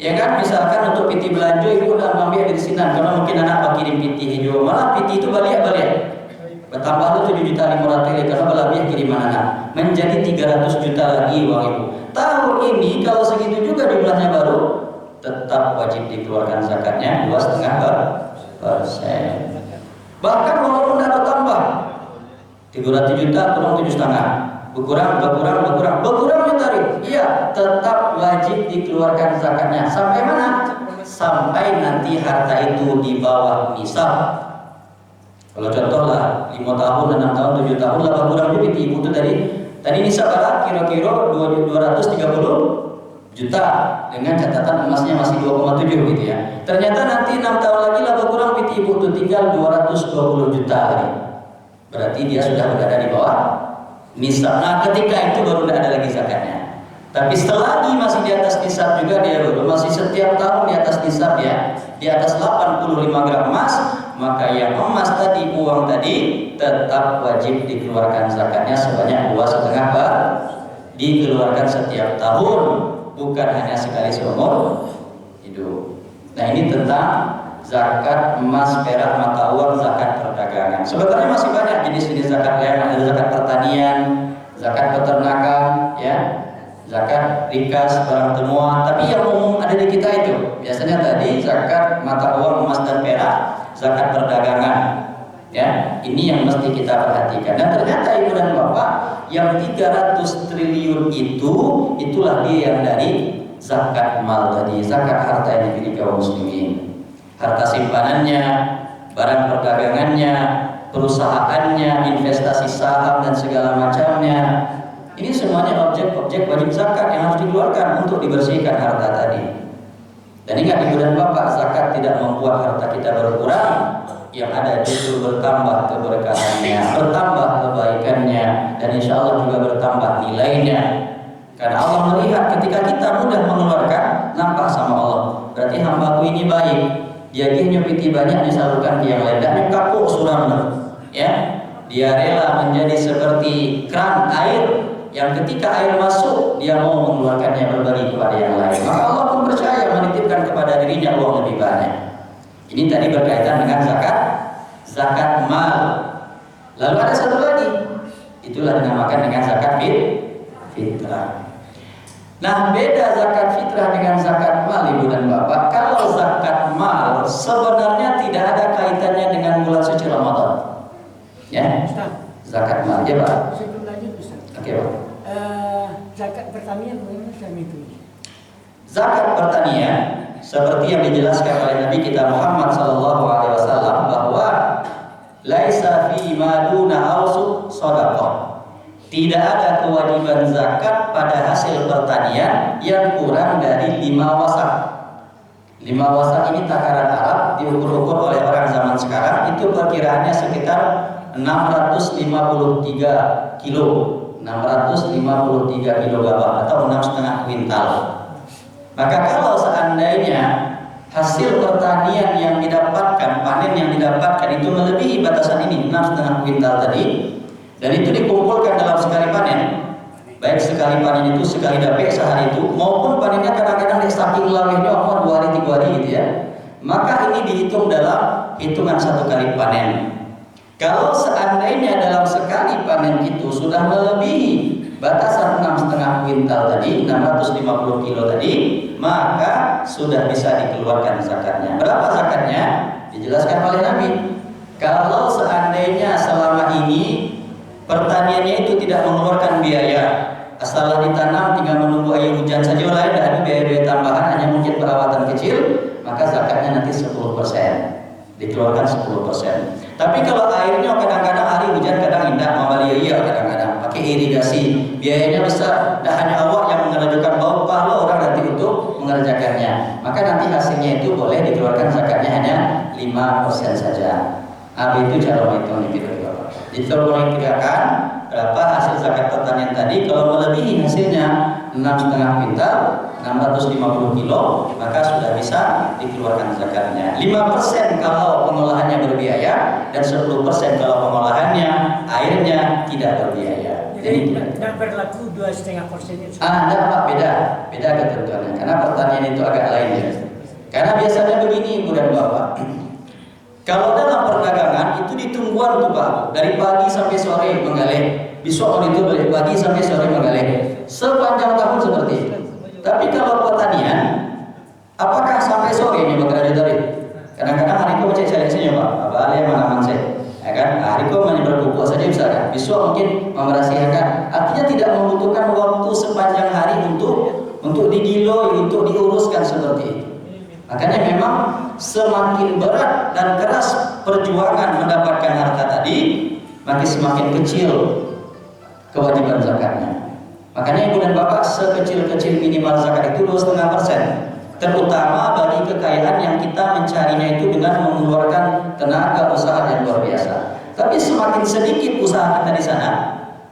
ya kan, misalkan untuk PT belanja ibu udah ngambil dari sini, karena mungkin anak pak kirim PT hijau, malah PT itu balik. Bertambah tuh 7.500.000 karena balabiah kiriman anak, menjadi 300 juta lagi uang ibu. Tahun ini kalau segitu juga jumlahnya baru, tetap wajib dikeluarkan zakatnya 2,5%. Bahkan walaupun tidak bertambah 300 juta kurang 7,5, berkurang tarik, iya tetap wajib dikeluarkan zakatnya. Sampai mana? Sampai nanti harta itu di bawah nisab. Kalau contoh lah 5 tahun, 6 tahun, 7 tahun lah berkurang juga ibu itu tadi nisab adalah kira-kira 230 juta dengan catatan emasnya masih 2,7 gitu ya. Ternyata nanti 6 tahun lagi lah berkurang PT ibu itu tinggal 220 juta lagi. Berarti dia sudah berada di bawah nisab. Nah, ketika itu baru tidak ada lagi zakatnya. Tapi selagi masih di atas nisab juga dia dulu, masih setiap tahun di atas nisab ya, di atas 85 gram emas, maka yang emas tadi, uang tadi tetap wajib dikeluarkan zakatnya sebanyak 2,5 bar, dikeluarkan setiap tahun, bukan hanya sekali seumur hidup. Nah ini tentang zakat emas, perak, mata uang, zakat perdagangan. Sebenarnya masih banyak jenis-jenis zakat lain, ada zakat pertanian, zakat peternakan, ya, zakat rikas, barang temuan. Tapi yang umum ada di kita itu biasanya tadi zakat mata uang, emas dan perak, zakat perdagangan. Ya, ini yang mesti kita perhatikan. Dan ternyata ibu dan bapak, yang 300 triliun itulah dia yang dari zakat mal tadi, zakat harta yang dimiliki kaum muslimin. Harta simpanannya, barang perdagangannya, perusahaannya, investasi saham dan segala macamnya. Ini semuanya objek-objek wajib zakat yang harus dikeluarkan untuk dibersihkan harta tadi. Dan ingat ibu dan bapak, zakat tidak membuat harta kita berkurang, yang ada justru bertambah keberkahannya, bertambah kebaikannya, dan insya Allah juga bertambah nilainya. Karena Allah melihat ketika kita mudah mengeluarkan, nampak sama Allah, berarti hambaku ini baik. Dia nyupiti banyak disalurkan ke yang lain, dan kapuk suram, ya. Dia rela menjadi seperti keran air yang ketika air masuk dia mau mengeluarkannya berbagi kepada yang lain. Maka Allah pun percaya menitipkan kepada dirinya uang lebih banyak. Ini tadi berkaitan dengan zakat mal. Lalu ada satu lagi, itulah dinamakan dengan zakat fitrah. Nah, beda zakat fitrah dengan zakat mal ibu dan bapak. Kalau zakat mal sebenarnya tidak ada kaitannya dengan bulan suci Ramadan. Ya, zakat mal ya Pak. Sebelum lanjut Ustaz. Oke Pak. Zakat pertanian bagaimana saya itu? Zakat pertanian seperti yang dijelaskan oleh Nabi kita Muhammad SAW bahwa laisa fi ma duna ausuk shadaqah. Tidak ada kewajiban zakat pada hasil pertanian yang kurang dari 5 wasak. 5 wasak ini takaran Arab, diukur-ukur oleh orang zaman sekarang, itu perkiraannya sekitar 653 kilo. 653 kilo gabah atau 6,5 kuintal. Maka kalau seandainya hasil pertanian yang didapatkan, panen yang didapatkan itu melebihi batasan ini 6,5 kuintal tadi, dan itu dikumpulkan dalam sekali panen, baik sekali panen itu sekali dapet sehari itu, maupun panennya kadang-kadang saking lawehnya 2 hari 3 hari gitu ya, maka ini dihitung dalam hitungan 1 kali panen. Kalau seandainya dalam sekali panen itu sudah melebihi batasan 6,5 kuintal tadi, 650 kilo tadi, maka sudah bisa dikeluarkan zakatnya. Berapa zakatnya? Dijelaskan oleh Nabi. Kalau seandainya selama ini pertaniannya itu tidak mengeluarkan biaya, asal ditanam tinggal menunggu air hujan saja, lain tidak ada biaya-biaya tambahan, hanya mungkin perawatan kecil, maka zakatnya nanti 10%, dikeluarkan 10%. Tapi kalau airnya kadang-kadang hari hujan, kadang indah, mamalia kadang-kadang pakai irigasi, biayanya besar, dan hanya Allah yang mengerjakan, bahwa pahala orang nanti untuk mengerjakannya, maka nanti hasilnya itu boleh dikeluarkan zakatnya hanya 5% saja. Itu cara menghitung itu. Jadi kalau boleh dikatakan berapa hasil zakat pertanian tadi, kalau melebihi hasilnya 6,5 kuintal, 650 kilo, maka sudah bisa dikeluarkan zakatnya. 5% kalau pengolahannya berbiaya, dan 10% kalau pengolahannya airnya tidak berbiaya. Jadi tidak berlaku 2,5% itu. Enggak Pak, beda ketentuannya. Karena pertanian itu agak lain ya. Karena biasanya begini ibu dan bapak. Kalau dalam perdagangan itu ditungguan tuh Pak, dari pagi sampai sore menggalih. Besok itu dari pagi sampai sore menggalih. Sepanjang tahun seperti itu. Tapi kalau pertanian, apakah sampai sore ini bekerja tadi? Kadang-kadang hari itu cek seleksinya Pak, apa ada yang mana saya, ya kan? Hari itu hanya berpupuk saja bisa kan? Besok mungkin memerhatikan. Artinya tidak membutuhkan waktu sepanjang hari untuk digiloi, untuk diuruskan seperti itu. Makanya memang semakin berat dan keras perjuangan mendapatkan harta tadi, makin semakin kecil kewajiban zakatnya. Makanya ibu dan bapak, sekecil-kecil minimal zakat itu 2,5%. Terutama bagi kekayaan yang kita mencarinya itu dengan mengeluarkan tenaga usaha yang luar biasa. Tapi semakin sedikit usaha kita di sana,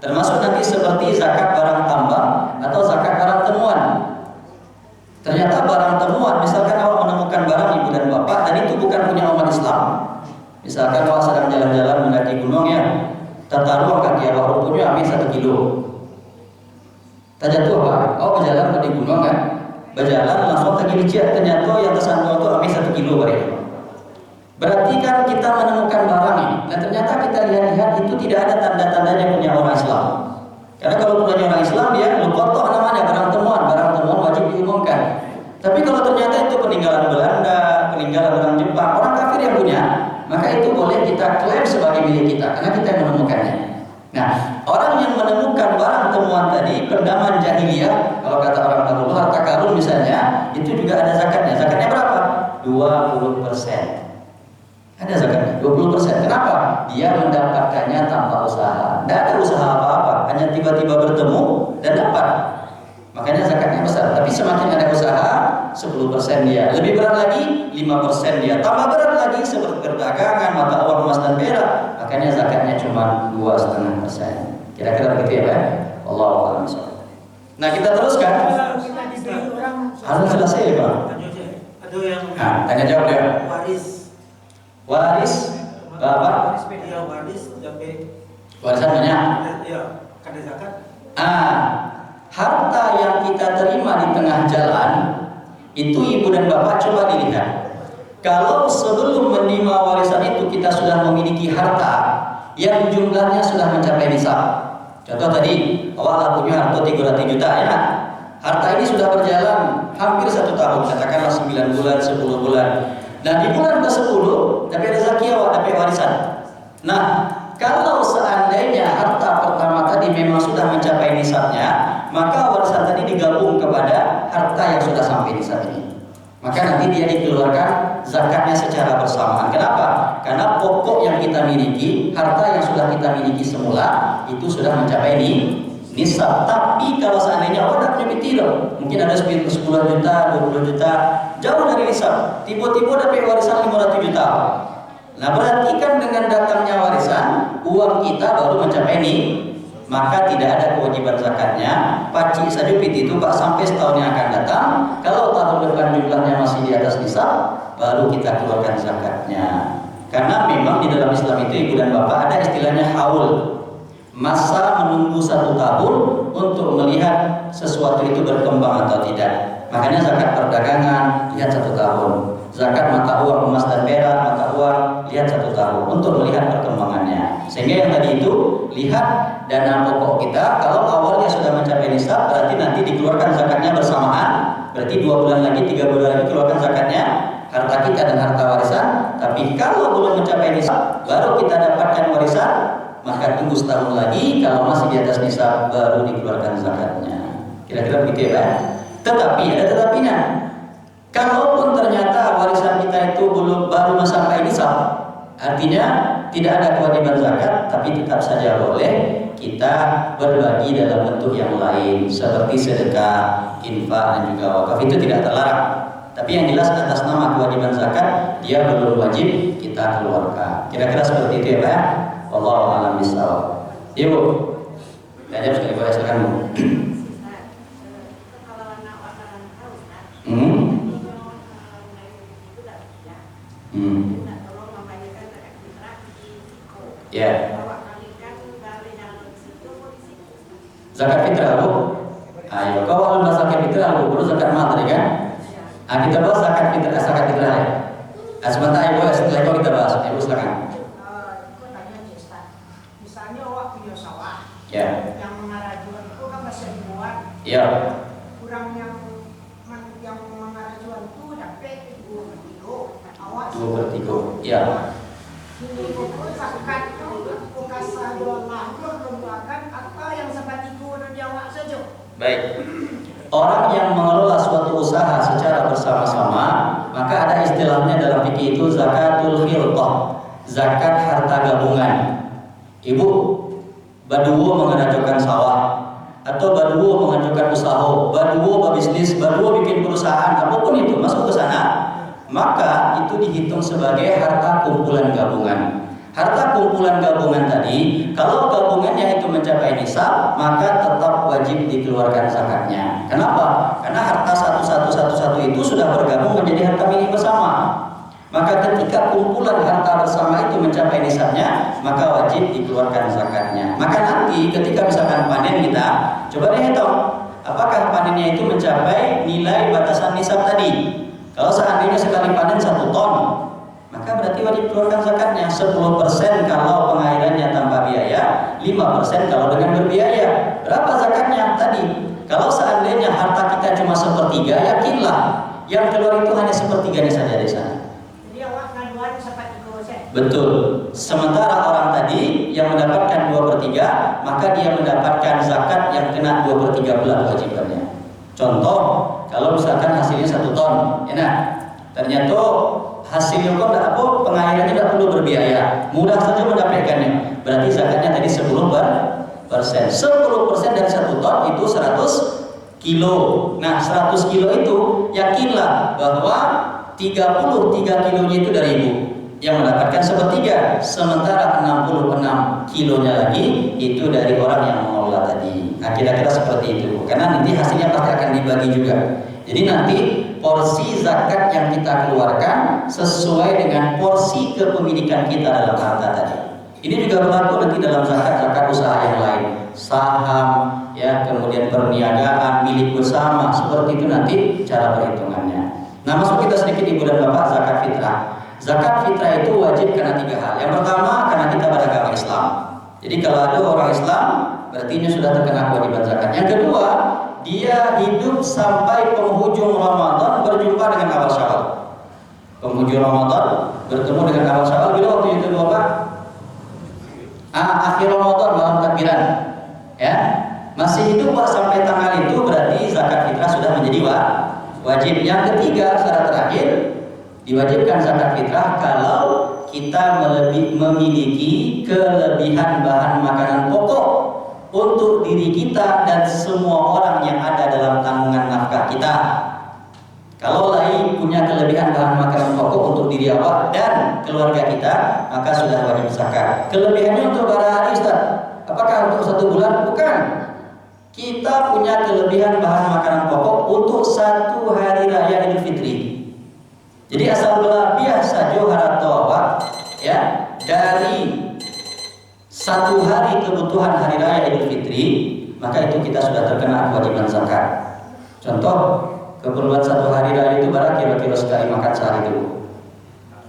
Termasuk nanti seperti zakat barang tambang atau zakat barang temuan. Ternyata barang temuan, misalkan awak menemukan barang ibu dan bapak dan itu bukan punya umat Islam. Misalkan awak sedang jalan-jalan mendaki gunung ya, tertaruh kaki awak rupanya ambil 1 kilo. Tak jatuh apa? Awak berjalan ke gunung kan? Berjalan langsung lagi dicek, ternyata yang tersandung itu ambil 1 kilo barang. Berarti kan kita menemukan barang ini, dan ternyata kita lihat-lihat itu tidak ada tanda-tandanya punya orang Islam. Karena kalau punya orang Islam dia lukotoh namanya barang temuan wajib diumumkan. Tapi kalau ternyata itu peninggalan Belanda, peninggalan orang Jepang, orang kafir yang punya, maka itu boleh kita klaim sebagai milik kita karena kita yang menemukannya. Nah, orang yang menemukan barang temuan tadi, pendaman jahiliyah, kalau kata orang dahulu harta karun misalnya, itu juga ada zakatnya. Zakatnya berapa? 20%. Ada zakatnya 20%. Kenapa? Dia mendapatkannya tanpa usaha. Tidak ada usaha apa-apa, hanya tiba-tiba bertemu dan dapat. Makanya zakatnya besar. Tapi semakin ada usaha, 10% dia. Lebih berat lagi, 5% dia. Tambah berat lagi seperti perdagangan, mata uang emas dan perak. Makanya zakatnya cuma 2,5%. Kira-kira begitu ya, Pak? Allahu a'lam. Nah, kita teruskan. Harus selesai ya, Pak? Ada yang tanya jawab ya. Waris bapak Iya, waris sampai warisan banyak. Iya, kada zakat. Harta yang kita terima di tengah jalan itu ibu dan bapak coba dilihat. Kalau sebelum menerima warisan itu kita sudah memiliki harta yang jumlahnya sudah mencapai nisab. Contoh tadi, awal punya harta 300 juta ya. Harta ini sudah berjalan hampir 1 tahun, katakanlah 9 bulan, 10 bulan. Nah, di bulan ke-10 dapat rezeki awak dapat warisan. Nah, kalau seandainya harta pertama tadi memang sudah mencapai nisabnya, maka warisan tadi digabung kepada harta yang sudah sampai nisab ini. Maka nanti dia dikeluarkan zakatnya secara bersamaan. Kenapa? Karena pokok yang kita miliki, harta yang sudah kita miliki semula itu sudah mencapai nisab. Tapi kalau seandainya awak punya biti mungkin ada 10 juta, 20 juta, jauh dari nisab, tiba-tiba dapat warisan 500 juta. Nah, berarti kan dengan datangnya warisan, uang kita baru mencapai maka tidak ada kewajiban zakatnya. Pacik saja PT itu Pak sampai setahun yang akan datang. Kalau tahun depan jumlahnya masih di atas nisab, baru kita keluarkan zakatnya. Karena memang di dalam Islam itu ibu dan bapak ada istilahnya haul, masa menunggu 1 tahun untuk melihat sesuatu itu berkembang atau tidak. Makanya zakat perdagangan lihat 1 tahun, zakat mata uang emas dan perak, mata uang lihat 1 tahun untuk melihat perkembangannya. Sehingga yang tadi itu lihat dana pokok kita, kalau awalnya sudah mencapai nisab berarti nanti dikeluarkan zakatnya bersamaan. Berarti 2 bulan lagi, 3 bulan lagi keluarkan zakatnya harta kita dan harta warisan. Tapi kalau belum mencapai nisab baru kita dapatkan warisan, maka tunggu setahun lagi, kalau masih di atas nisab baru dikeluarkan zakatnya. Kira-kira begitu ya, Pak? Tetapi ada tetapinya. Kalaupun ternyata warisan kita itu baru sampai nisab, artinya tidak ada kewajiban zakat, tapi tetap saja boleh kita berbagi dalam bentuk yang lain seperti sedekah, infak dan juga wakaf, itu tidak terlarang. Tapi yang jelas atas nama kewajiban zakat dia belum wajib kita keluarkan. Kira-kira seperti itu ya, Pak? Wallahu a'lam bishawab. Iya, Bu. Tanya sekali boleh silakan, Bu. Ya. Zakat fitrah, Bu. Ayo, kalau bahas zakat fitrah, Bu, zakat mal tadi kan? Kita bahas zakat fitrah ya. Sebentar Ibu, setelah itu kita bahas. Ibu silakan. Misalnya awak punya sawah, Ya. yang mengarah jual itu kan masih ribuan. Ya. Kurang yang mengarah jual itu dapat 2/3. Awak 2/3. Ya. Ini itu zakat itu bekas jual mahmur lembaga atau yang sebatiku dan jawab saja. Baik. Orang yang mengelola suatu usaha secara bersama-sama, maka ada istilahnya dalam fikih itu zakatul khilqah, zakat harta gabungan. Ibu baduwo mengajukan sawah atau baduwo mengajukan usaha, baduwo berbisnis, baduwo bikin perusahaan, apapun itu masuk ke sana, maka itu dihitung sebagai harta kumpulan gabungan. Harta kumpulan gabungan tadi, kalau gabungannya itu mencapai nisab, maka tetap wajib dikeluarkan zakatnya. Kenapa? Karena harta satu itu sudah bergabung menjadi harta milik bersama. Maka ketika kumpulan harta bersama itu mencapai nisabnya, maka wajib dikeluarkan zakatnya. Maka nanti ketika misalkan panen kita, coba deh hitung, apakah panennya itu mencapai nilai batasan nisab tadi? Kalau seandainya sekali panen 1 ton, maka berarti wajib keluarkan zakatnya 10% kalau pengairannya tanpa biaya, 5% kalau dengan berbiaya. Berapa zakatnya tadi? Kalau seandainya harta kita cuma 1/3, yakinlah yang keluar itu hanya 1/3-nya saja di sana. Jadi awak ngaduan sampai 3%. Betul. Sementara orang tadi yang mendapatkan 2/3, maka dia mendapatkan zakat yang kena 2/3 pula kewajibannya. Contoh, kalau misalkan hasilnya 1 ton, enak. Ternyata hasilnya kok tidak apa, pengairannya tidak perlu berbiaya, mudah saja mendapatkannya. Berarti zakatnya tadi 10%. 10% dari 1 ton itu 100 kilo. Nah, 100 kilo itu yakinlah bahwa 33 kilonya itu dari ibu yang mendapatkan 1/3, sementara 66 kilonya lagi itu dari orang yang mengelola tadi. Nah, kira-kira seperti itu. Karena nanti hasilnya pasti akan dibagi juga. Jadi nanti porsi zakat yang kita keluarkan sesuai dengan porsi kepemilikan kita dalam harta tadi. Ini juga berlaku nanti dalam zakat usaha yang lain, saham, ya, kemudian perniagaan milik bersama, seperti itu nanti cara perhitungannya. Nah, masuk kita sedikit ibu dan bapak zakat fitrah. Zakat fitrah itu wajib karena 3 hal. Yang pertama karena kita beragama Islam. Jadi kalau ada orang Islam, berarti ini sudah terkena kewajiban zakat. Yang kedua, dia hidup sampai penghujung Ramadan berjumpa dengan awal Syawal. Penghujung Ramadan bertemu dengan awal Syawal. Bila waktu itu Bapak? Akhir Ramadan malam takbiran. Ya. Masih hidup Pak sampai tanggal itu, berarti zakat fitrah sudah menjadi wajib. Yang ketiga, syarat terakhir, diwajibkan zakat fitrah kalau kita memiliki kelebihan bahan makanan pokok untuk diri kita dan semua orang yang ada dalam tanggungan nafkah kita. Kalau lain punya kelebihan bahan makanan pokok untuk diri awak dan keluarga kita, maka sudah wajib zakat. Kelebihannya untuk berapa hari, Ustaz? Apakah untuk 1 bulan? Bukan. Kita punya kelebihan bahan makanan pokok untuk 1 hari raya Idul Fitri. Jadi asal belabiah saja harta awak, ya, dari 1 hari kebutuhan hari raya Idul Fitri, maka itu kita sudah terkena kewajiban zakat. Contoh, keperluan 1 hari raya itu berapa kira-kira sekali makan sehari dulu.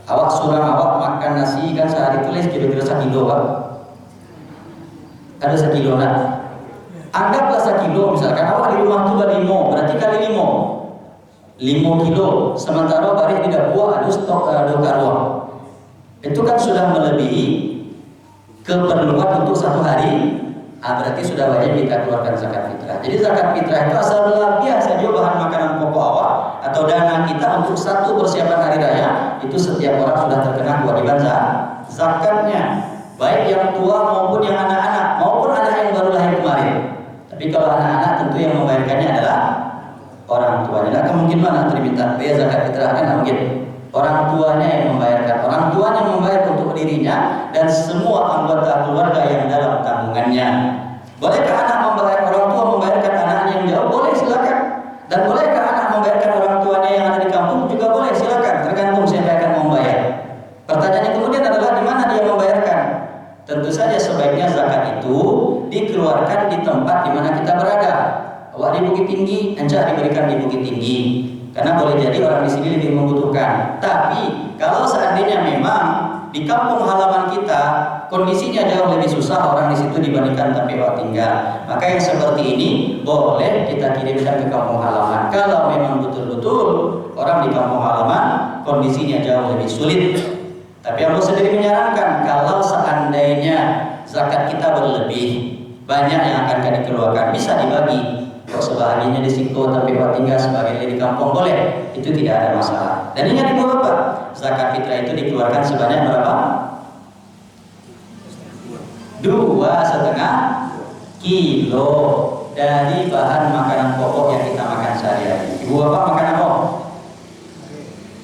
Awak surang awak makan nasi kan sehari tulis kira-kira 1 kilo, Pak. Ada 1 kilo nak. Anggaplah 1 kilo misalkan awak di rumah itu 5, berarti kali 5 kilo. Sementara barih tidak buah ada stok karuang. Itu kan sudah melebihi keperluan untuk 1 hari. Berarti sudah wajib kita keluarkan zakat fitrah. Jadi zakat fitrah itu asal belabiah saja bahan makanan pokok awak atau dana kita untuk 1 persiapan hari raya, itu setiap orang sudah terkena kewajiban zakatnya, baik yang tua maupun yang anak-anak maupun anak yang baru lahir kemarin. Tapi kalau anak-anak tentu yang membayarkannya adalah orang tuanya. Nah, kemungkinan mana diminta biaya zakat fitrah kan mungkin. Orang tuanya yang membayarkan, orang tuanya membayar untuk dirinya dan semua anggota keluarga yang dalam tanggungannya. Bolehkah anak membayar, orang tua membayarkan anaknya yang jauh? Boleh, silakan. Dan bolehkah anak membayarkan orang tuanya yang ada di kampung? Juga boleh, silakan. Tergantung siapa yang akan membayar. Pertanyaannya kemudian adalah di mana dia membayarkan? Tentu saja sebaiknya zakat itu dikeluarkan di tempat di mana kita berada. Awak di Bukit Tinggi, encah diberikan di Bukit Tinggi. Karena boleh jadi orang di sini lebih membutuhkan. Tapi kalau seandainya memang di kampung halaman kita kondisinya jauh lebih susah orang di situ dibandingkan tempat tinggal, maka yang seperti ini boleh kita kirimkan ke kampung halaman. Kalau memang betul-betul orang di kampung halaman kondisinya jauh lebih sulit. Tapi Allah sendiri menyarankan kalau seandainya zakat kita berlebih, banyak yang akan dikeluarkan, bisa dibagi. Kalau sebahagiannya di Siko tapi tinggal sebagiannya di kampung boleh, itu tidak ada masalah. Dan ingat ibu bapak, zakat fitrah itu dikeluarkan sebanyak berapa? 2,5 kilo dari bahan makanan pokok yang kita makan sehari-hari. Ibu bapak makan apa?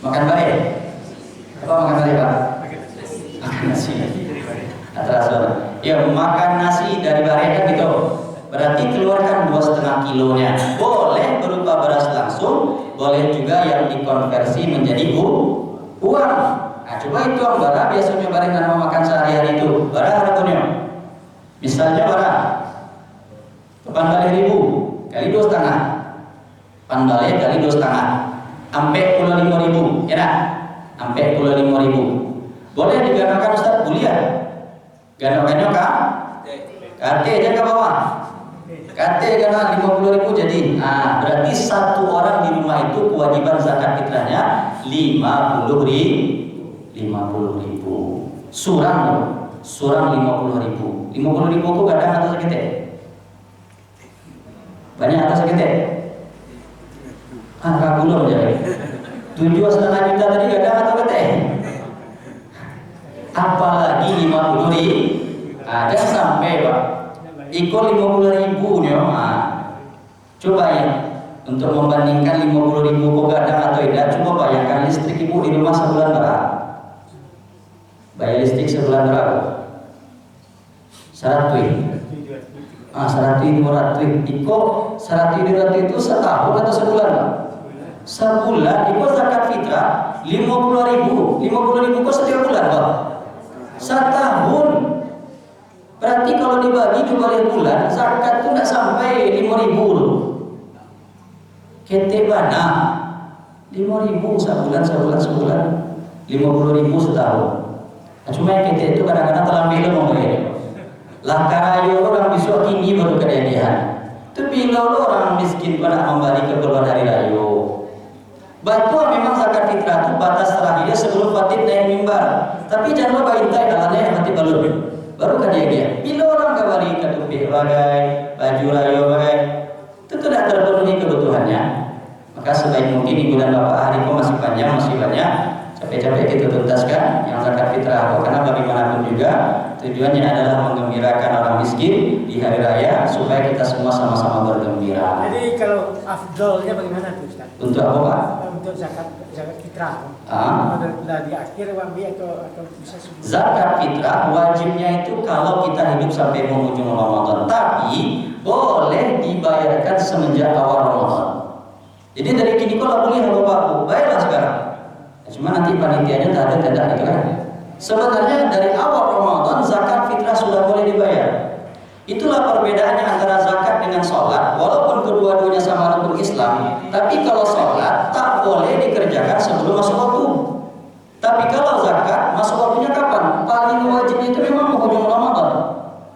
Makan bare? Apa makan bare, Pak? Makan nasi. Terasa. Ya makan nasi dari barenya gitu. Berarti keluarkan 2,5 kilonya. Boleh berupa beras langsung, boleh juga yang dikonversi menjadi uang. Nah, coba itu bara biasanya bareng dengan makan sehari-hari itu. Bara harganya. Misalnya bara 8.000 kali 2,5. 8 kali 2,5. Sampai 15.000, ya nak? Sampai 15.000. Boleh diganakan Ustaz kuliah. Ganakannya kah? KT aja ke bawah. KT gana 50.000 jadi. Nah, berarti satu orang di rumah itu kewajiban zakat fitrahnya 50.000. Surang 50.000. 50.000 itu kadang atau sekitar? Banyak atau sekitar? Angka belum jadi. 7,5 juta tadi kadang atau sekitar? Apalagi 50.000. Nah, jangan sampai Pak. Ikut 50.000 nih, coba ya untuk membandingkan 50.000 kok kadang atau tidak. Coba bayangkan listrik ibu di rumah sebulan berapa? Bayar listrik sebulan berapa? 100. 100 Ikut 100 itu setahun atau sebulan Pak? Sebulan. Ikut zakat fitrah 50.000. 50.000 kok setiap bulan Pak? Setahun. Berarti kalau dibagi 12 bulan, zakat itu tidak sampai 5.000 loh. Kete mana? 5.000 sebulan. 50.000 setahun. Nah, cuma yang kete itu kadang-kadang terlambat ngomongnya. Lah karayo orang besok tinggi baru kedatangan. Itu bila orang miskin pada membalik ke keluar dari rayo. Batu memang zakat fitrah itu batas terakhirnya sebelum khatib naik mimbar. Tapi jangan lupa intai dalamnya yang khatib balur. Baru kan dia. Bila orang kembali ke tupik bagai, baju rayo bagai, itu tidak terpenuhi kebutuhannya. Maka sebaik mungkin ibu dan bapak hari kok masih panjang, masih banyak. Capek-capek kita tuntaskan yang zakat fitrah. Karena bagaimanapun juga tujuannya adalah menggembirakan orang miskin di hari raya supaya kita semua sama-sama bergembira. Jadi kalau afdolnya bagaimana tuh Ustaz? Untuk apa Pak? Untuk zakat fitrah. Sudah di akhir wambi atau bisa sebelum. Zakat fitrah wajibnya itu kalau kita hidup sampai penghujung Ramadan, tapi boleh dibayarkan semenjak awal Ramadan. Jadi dari kini kalau boleh Bapak bayarlah sekarang. Cuma nanti panitianya tak ada iklan. Sebenarnya dari awal Ramadan zakat fitrah sudah boleh dibayar. Itulah perbedaannya antara zakat dengan sholat. Walaupun kedua-duanya sama rukun Islam, tapi kalau sholat tak boleh dikerjakan sebelum masuk waktu. Tapi kalau zakat masuk waktunya kapan? Paling wajibnya itu memang penghujung Ramadan.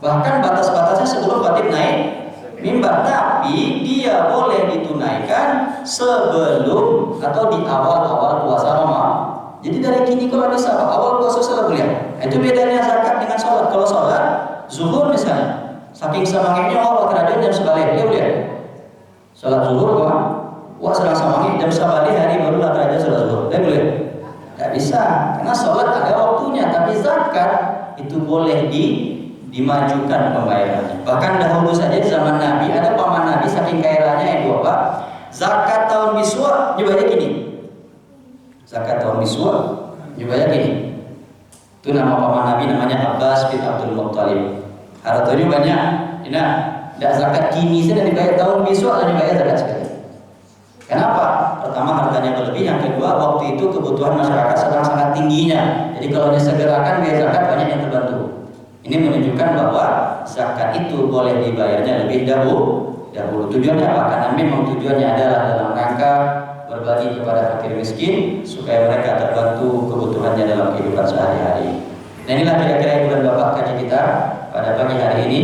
Bahkan batas-batasnya sebelum khatib naik mimbar. Tapi dia boleh ditunaikan sebelum atau di awal-awal puasa Ramadan. Jadi dari kini kalau bisa awal puasa sudah boleh. Itu bedanya zakat dengan sholat. Kalau sholat zuhur misalnya, saking semangatnya Allah kerajaan jam sebalik dia boleh. Sholat zuhur wah sedang semangat jam sebalik hari baru lah kerajaan sholat zuhur. Dia boleh. Tidak bisa karena sholat ada waktunya. Tapi zakat itu boleh dimajukan pembayarannya. Bahkan dahulu saja di zaman Nabi ada paman Nabi saking kairanya itu apa? Zakat tahun Miswa nyobanya gini. Zakat tahun Miswa nyobanya gini. Itu nama paman Nabi namanya Abbas bin Abdul Muttalib. Hartanya banyak. Nah, tidak zakat kini saja dibayar tahun Miswa dan dibayar zakat sekali. Kenapa? Pertama hartanya berlebih, yang kedua waktu itu kebutuhan masyarakat sedang sangat tingginya. Jadi kalau disegerakan biaya zakat banyak yang terbantu. Ini menunjukkan bahwa zakat itu boleh dibayarnya lebih dahulu. Tujuannya apa? Karena memang tujuannya adalah dalam rangka berbagi kepada fakir miskin supaya mereka terbantu kebutuhannya dalam kehidupan sehari-hari. Nah, inilah kira-kira ibu dan bapak kaji kita pada pagi hari ini.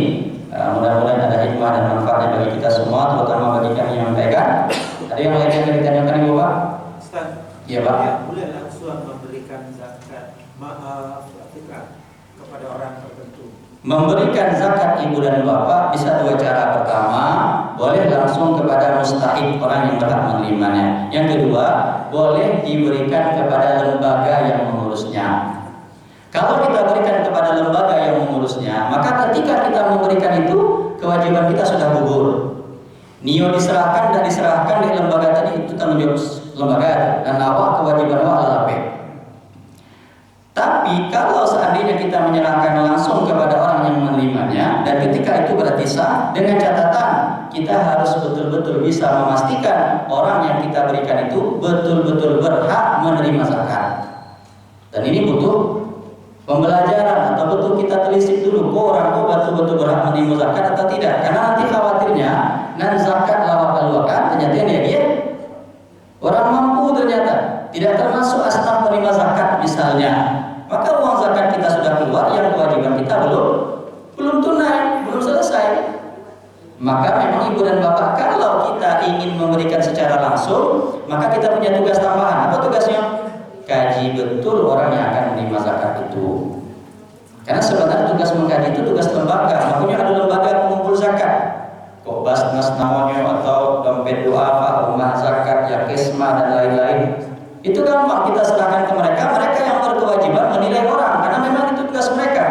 Mudah-mudahan ada hikmah dan manfaatnya bagi kita semua, terutama bagi kami yang menyampaikan. Ada yang lain yang ditanyakan ibu Pak? Ustaz, iya Pak. Ya, boleh langsung memberikan zakat fitrah kepada orang tertentu. Memberikan zakat ibu dan bapak bisa dua cara. Pertama, boleh langsung kepada mustahik orang yang berhak menerimanya. Yang kedua, boleh diberikan kepada lembaga yang mengurusnya. Kalau kita berikan kepada lembaga yang mengurusnya, maka ketika kita memberikan itu, kewajiban kita sudah gugur. Nio diserahkan dan diserahkan di lembaga tadi itu tanggung jawab lembaga dan awak kewajiban awak adalah tapi Tapi kalau seandainya kita menyerahkan langsung kepada orang yang menerimanya, dan ketika itu berarti sah, dengan catatan kita harus betul-betul bisa memastikan orang yang kita berikan itu betul-betul berhak menerima zakat. Dan ini butuh pembelajaran atau betul kita telisik dulu, orang itu betul-betul berhak menerima zakat atau tidak. Karena nanti khawatirnya nan zakat lawak-lawakan ternyata dia orang mampu, ternyata tidak termasuk asnaf penerima zakat misalnya. Maka uang zakat kita sudah keluar, yang kewajiban kita belum tunai, belum selesai. Maka memang ibu dan bapak, kalau kita ingin memberikan secara langsung, maka kita punya tugas tambahan. Apa tugasnya? Kaji betul orang yang akan menerima zakat itu. Karena sebenarnya tugas mengkaji itu tugas lembaga. Makanya ada lembaga pengumpul zakat, kok Basnas namanya, atau dompet duafa, rumah zakat, yakesma dan lain-lain. Itu gampang kita serahkan ke mereka. Mereka yang berkewajiban menilai orang, karena memang itu tugas mereka.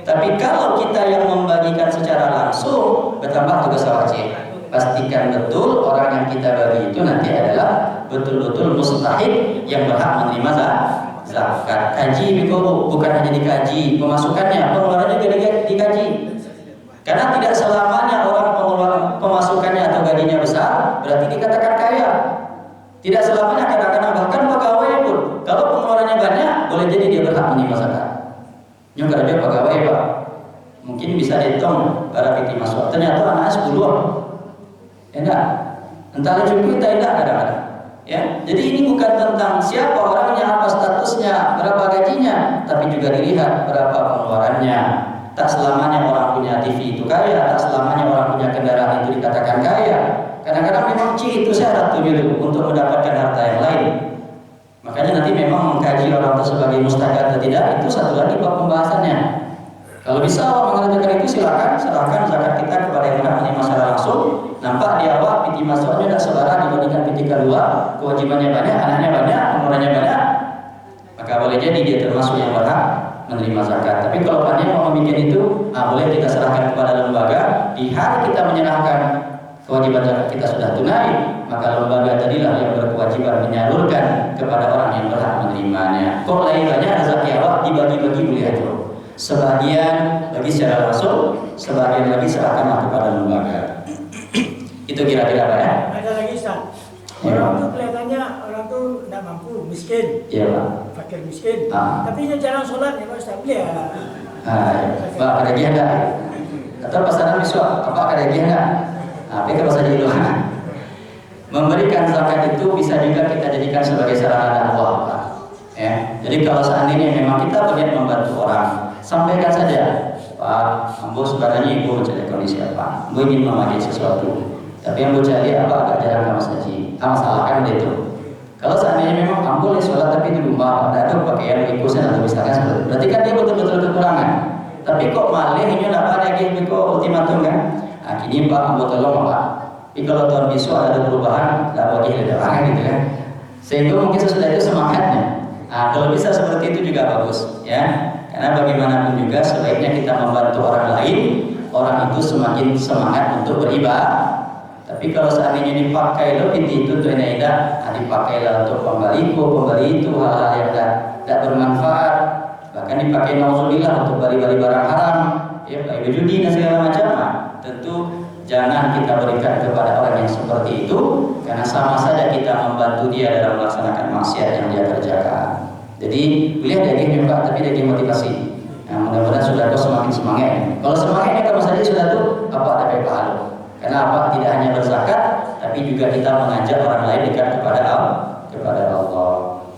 Tapi kalau kita yang membagikan secara langsung, bertambah tugas wajib. Pastikan betul orang yang kita bagi itu nanti adalah betul-betul mustahik yang berhak menerima zakat. Kaji bukan hanya dikaji pemasukannya, pengeluarannya juga dikaji. Karena tidak selamanya orang pemasukannya atau gajinya besar berarti dikatakan kaya. Tidak selamanya, kadang-kadang bahkan pegawai pun kalau pengeluarannya banyak boleh jadi dia berhak menerima zakat. Yang kerja pegawai Pak, mungkin bisa dihitung para piti masuk. Ternyata anaknya 10, enggak, entah cukup kita tidak kadang-kadang. Ya, jadi ini bukan tentang siapa orangnya, apa statusnya, berapa gajinya, tapi juga dilihat berapa pengeluarannya. Tak selamanya orang punya TV itu kaya, tak selamanya orang punya kendaraan itu dikatakan kaya. Kadang-kadang memang itu syarat tuh untuk mendapatkan harta yang lain. Makanya nanti memang mengkaji orang itu sebagai mustahik atau tidak, itu satu lagi bab pembahasannya. Kalau bisa Allah mengerjakan itu, silakan serahkan zakat kita kepada yang berhak menerima secara langsung. Nampak di awal piti masuknya tidak sebarang dibandingkan piti kedua, kewajibannya banyak, anaknya banyak, pengeluarannya banyak, maka boleh jadi dia termasuk yang berhak menerima zakat. Tapi kalau pandai mau membuat itu, boleh kita serahkan kepada lembaga. Di hari kita menyerahkan kewajiban zakat kita sudah tunai, maka lembaga tadilah yang berkewajiban menyalurkan kepada orang yang berhak menerimanya. Kok lain banyak rezeki awak dibagi-bagi boleh aja. Sebagian bagi secara langsung, sebagian lagi serahkan kepada lembaga. Itu kira-kira apa ya? Ada lagi Ustaz. Orang tuh kelihatannya orang tuh tidak mampu, miskin. Iya Pak. Fakir miskin. Tapi dia jarang sholat ya Pak Ustaz. Beliau. Pak ada dia enggak? Atau pasaran miswa, apa ada dia enggak? Tapi kalau saja itu memberikan zakat itu bisa juga kita jadikan sebagai sarana dakwah, Pak. Ya. Jadi kalau seandainya memang kita berniat membantu orang, sampaikan saja, Pak, ambo sebenarnya ibu mencari kondisi apa? Ibu ingin memakai sesuatu, tapi yang ibu cari apa agak jarang ke Mas Haji. Masalah kan itu. Kalau seandainya memang ambo boleh sholat tapi di rumah ada pakaian ikusan atau misalnya seperti, berarti kan dia betul-betul kekurangan. Tapi kok malah ini dapat lagi kok ultimatum kan? Kini Pak ambo tolong Pak. Tapi kalau tahun besok ada perubahan, tidak boleh ada orang gitu kan. Sehingga mungkin sesudah itu semangatnya. Kalau bisa seperti itu juga bagus, ya. Karena bagaimanapun juga sebaiknya kita membantu orang lain, orang itu semakin semangat untuk beribadah. Tapi kalau seandainya dipakai lebih itu tuh tidak, dipakailah untuk pembeli itu hal-hal yang tidak bermanfaat, bahkan dipakai nauzubillah untuk beli-beli barang haram, ya, beli judi dan segala macam. Tentu jangan kita berikan kepada orang yang seperti itu, karena sama saja kita membantu dia dalam melaksanakan maksiat yang dia kerjakan. Jadi beliau daging Pak, tapi daging motivasi. Nah, mudah-mudahan sudah kau semakin semangat. Kalau semangatnya kamu saja sudah tuh apa ada pahala. Karena apa? Tidak hanya berzakat, tapi juga kita mengajak orang lain dekat kepada Allah.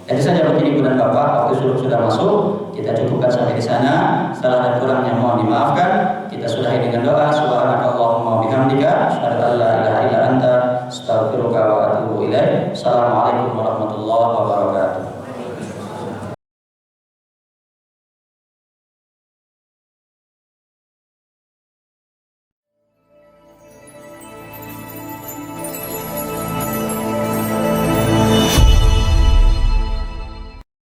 Itu saja mungkin Ibu dan Bapak, waktu sudah masuk, kita cukupkan sampai di sana. Salah dan kurangnya mohon dimaafkan. Kita sudahi dengan doa. Subhanakallahumma wa bihamdika, asyhadu an la ilaha illa anta, astaghfiruka wa atubu ilaik. Assalamualaikum.